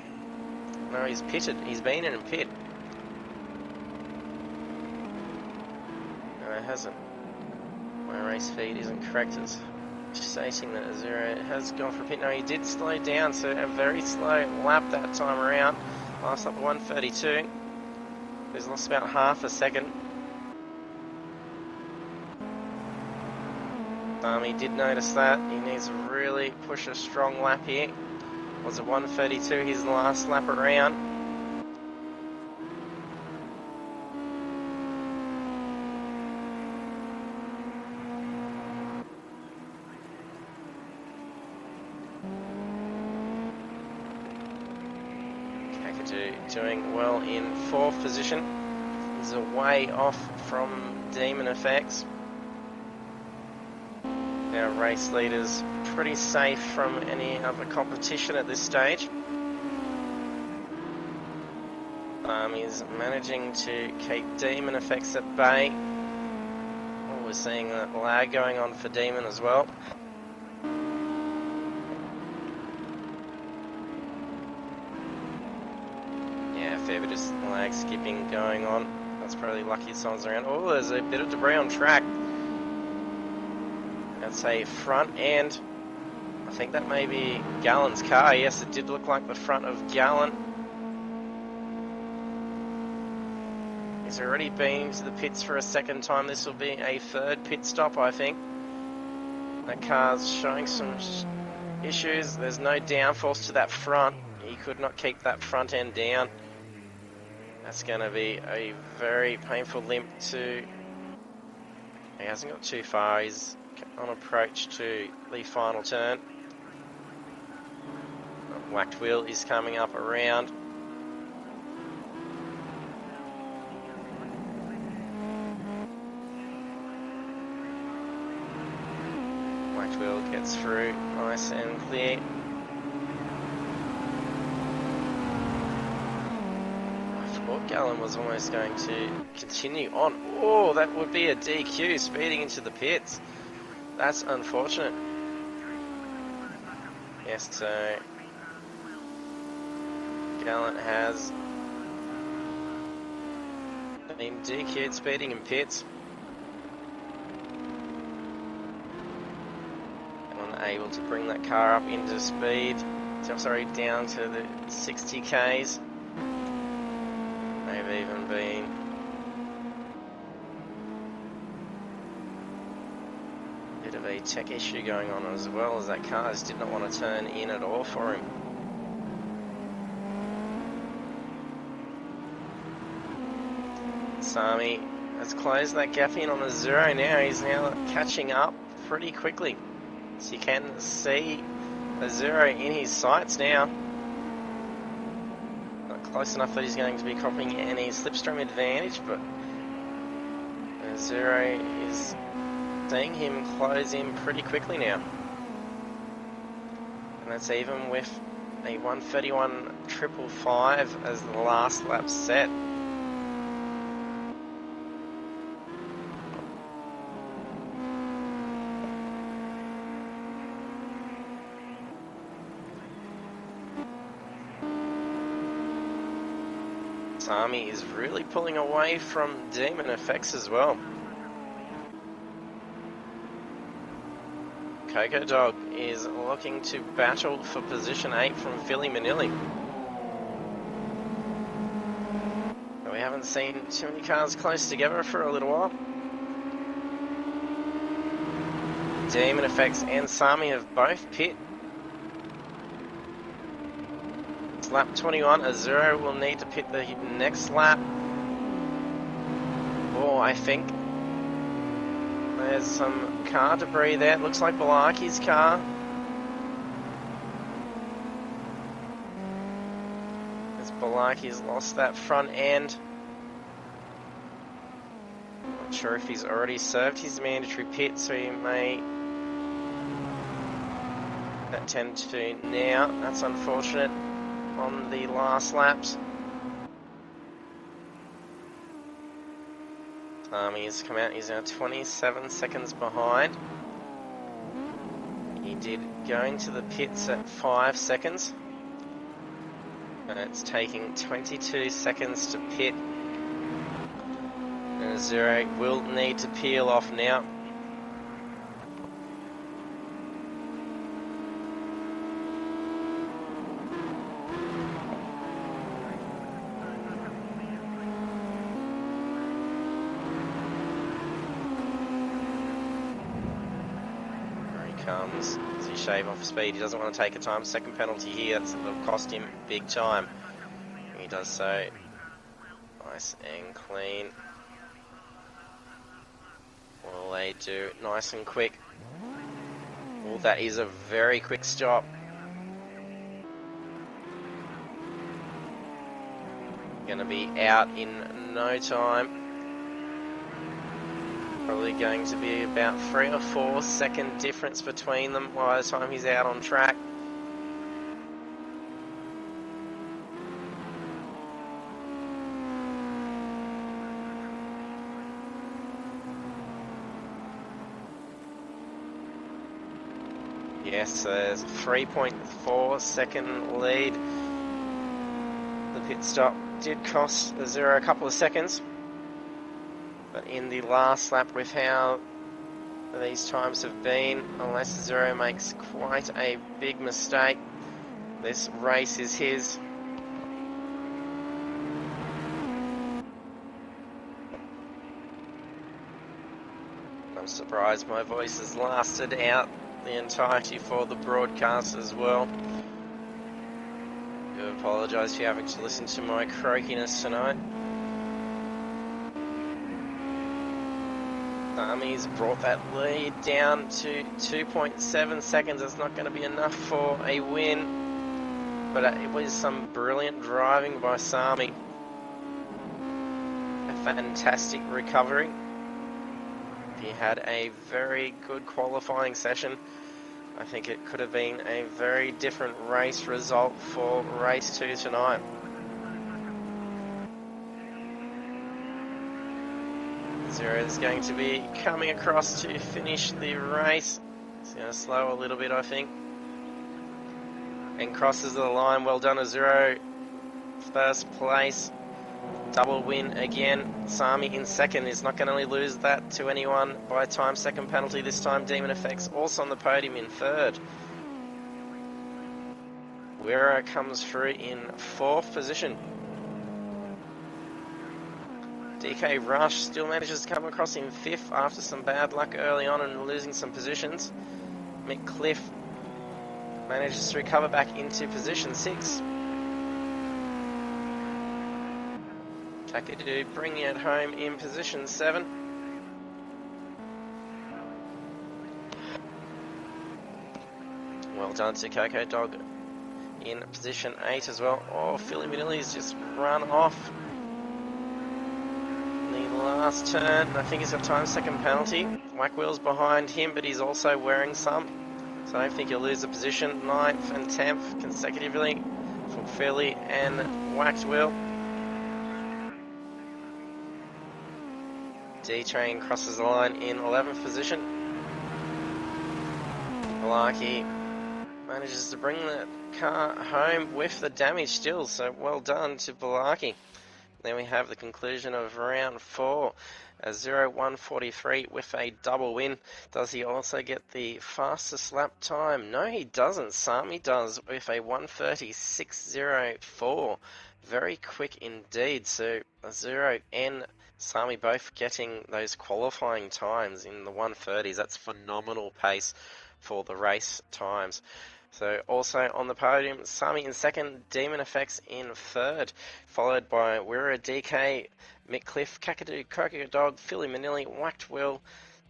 No, he's pitted. He's been in a pit. No, it hasn't. My race feed isn't correct. It's stating that Zero has gone for a pit. No, he did slow down, so a very slow lap that time around. Last lap 1:32. He's lost about half a second. He did notice that. He needs to really push a strong lap here. Was it 1:32 his last lap around? Kakadu doing well in 4th position. He's a way off from Demon Effects. Our race leaders pretty safe from any other competition at this stage. He's managing to keep Demon Effects at bay. Oh, we're seeing that lag going on for Demon as well. Yeah, a fair bit of lag skipping going on. That's probably lucky someone's around. Oh, there's a bit of debris on track. That's a front end. I think that may be Gallen's car. Yes, it did look like the front of Gallen. He's already been to the pits for a second time. This will be a 3rd pit stop, I think. That car's showing some issues. There's no downforce to that front. He could not keep that front end down. That's going to be a very painful limp to... He hasn't got too far. He's on approach to the final turn. Whacked wheel is coming up around. Whacked wheel gets through nice and clear. I thought Gallen was almost going to continue on. Oh, that would be a DQ speeding into the pits. That's unfortunate. Yes, so Gallen has been DQ'd speeding in pits. Unable to bring that car up into speed. So, sorry, down to the 60 Ks. They've even been of a tech issue going on, as well as that car just did not want to turn in at all for him. Sami has closed that gap in on the Zero now. He's now catching up pretty quickly. So you can see Zero in his sights now. Not close enough that he's going to be copying any slipstream advantage, but Zero is seeing him close in pretty quickly now. And that's even with a 1:31.555 as the last lap set. Sami is really pulling away from Demon Effects as well. Coco Dog is looking to battle for position 8 from Philly Manili. We haven't seen too many cars close together for a little while. Demon Effects and Sami have both pit. It's lap 21, Azuro will need to pit the next lap. Oh, I think there's some car debris there. It looks like Balaki's car. As Balaki's lost that front end. Not sure if he's already served his mandatory pit, so he may attend to now. That's unfortunate on the last laps. He's come out, he's now 27 seconds behind. He did go into the pits at 5 seconds. And it's taking 22 seconds to pit. And Zero will need to peel off now. Comes as he shave off speed. He doesn't want to take a time second penalty here. It'll cost him big time. He does so nice and clean. Well, they do nice and quick. Well, that is a very quick stop. Gonna be out in no time. Probably going to be about 3 or 4 second difference between them by the time he's out on track. Yes, there's a 3.4 second lead. The pit stop did cost Azuro a couple of seconds. But in the last lap, with how these times have been, unless Zero makes quite a big mistake, this race is his. I'm surprised my voice has lasted out the entirety for the broadcast as well. I do apologise for having to listen to my croakiness tonight. He's brought that lead down to 2.7 seconds. It's not going to be enough for a win, but it was some brilliant driving by Sami. A fantastic recovery. He had a very good qualifying session. I think it could have been a very different race result for race 2 tonight. Zero is going to be coming across to finish the race. It's going to slow a little bit, I think. And crosses the line. Well done, Zero. First place. Double win again. Sami in second is not going to lose that to anyone by time second penalty this time. Demon Effects also on the podium in third. Wera comes through in 4th position. DK Rush still manages to come across in 5th after some bad luck early on and losing some positions. Mick Cliff manages to recover back into position 6. Takadu bringing it home in position 7. Well done to Coco Dog in position 8 as well. Oh, Philly Manili's just run off the last turn. I think he's got time second penalty. Whack Wheel's behind him, but he's also wearing some. So I don't think he'll lose the position. 9th and 10th consecutively for Philly and Whacked Wheel. D-Train crosses the line in 11th position. Malarkey manages to bring the car home with the damage still, so well done to Malarkey. Then we have the conclusion of round 4, a 0:1:43 with a double win. Does he also get the fastest lap time? No, he doesn't. Sami does with a 1:36.04. Very quick indeed. So a 0 and Sami both getting those qualifying times in the 1:30s. That's phenomenal pace for the race times. So also on the podium, Sami in second, Demon Effects in third, followed by Wira DK, Mick Cliff, Kakadu, Coco Dog, Philly Manili, Whacked Will,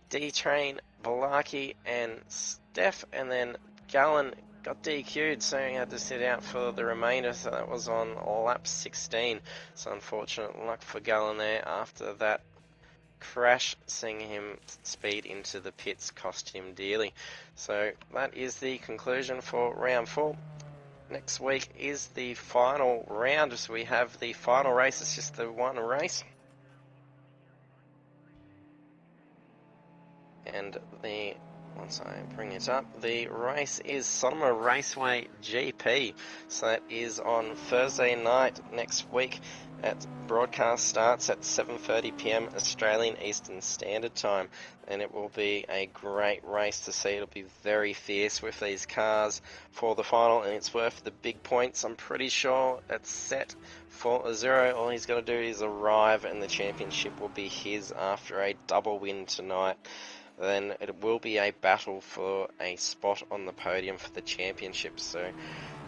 D-Train, Balaki, and Steph, and then Gallon got DQ'd, so he had to sit out for the remainder, so that was on lap 16. So unfortunate luck for Gallon there after that crash, seeing him speed into the pits cost him dearly. So that is the conclusion for round 4. Next week is the final round, so we have the final race. It's just the one race, and once I bring it up, the race is Sonoma Raceway GP. So that is on Thursday night next week. Broadcast starts at 7:30 p.m. Australian Eastern Standard Time, and it will be a great race to see. It'll be very fierce with these cars for the final, and it's worth the big points. I'm pretty sure it's set for a 0. All he's got to do is arrive, and the championship will be his after a double win tonight. Then it will be a battle for a spot on the podium for the championship. So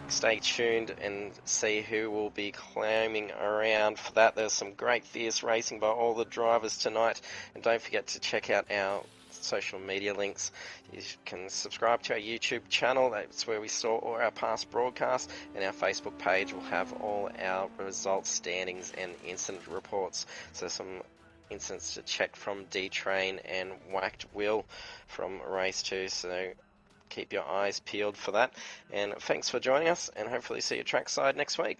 stay tuned and see who will be claiming around for that. There's some great fierce racing by all the drivers tonight, and don't forget to check out our social media links. You can subscribe to our YouTube channel, that's where we store all our past broadcasts, and our Facebook page will have all our results, standings and incident reports. So some incidents to check from D-Train and Whacked Will from race 2, so keep your eyes peeled for that. And thanks for joining us, and hopefully see you trackside next week.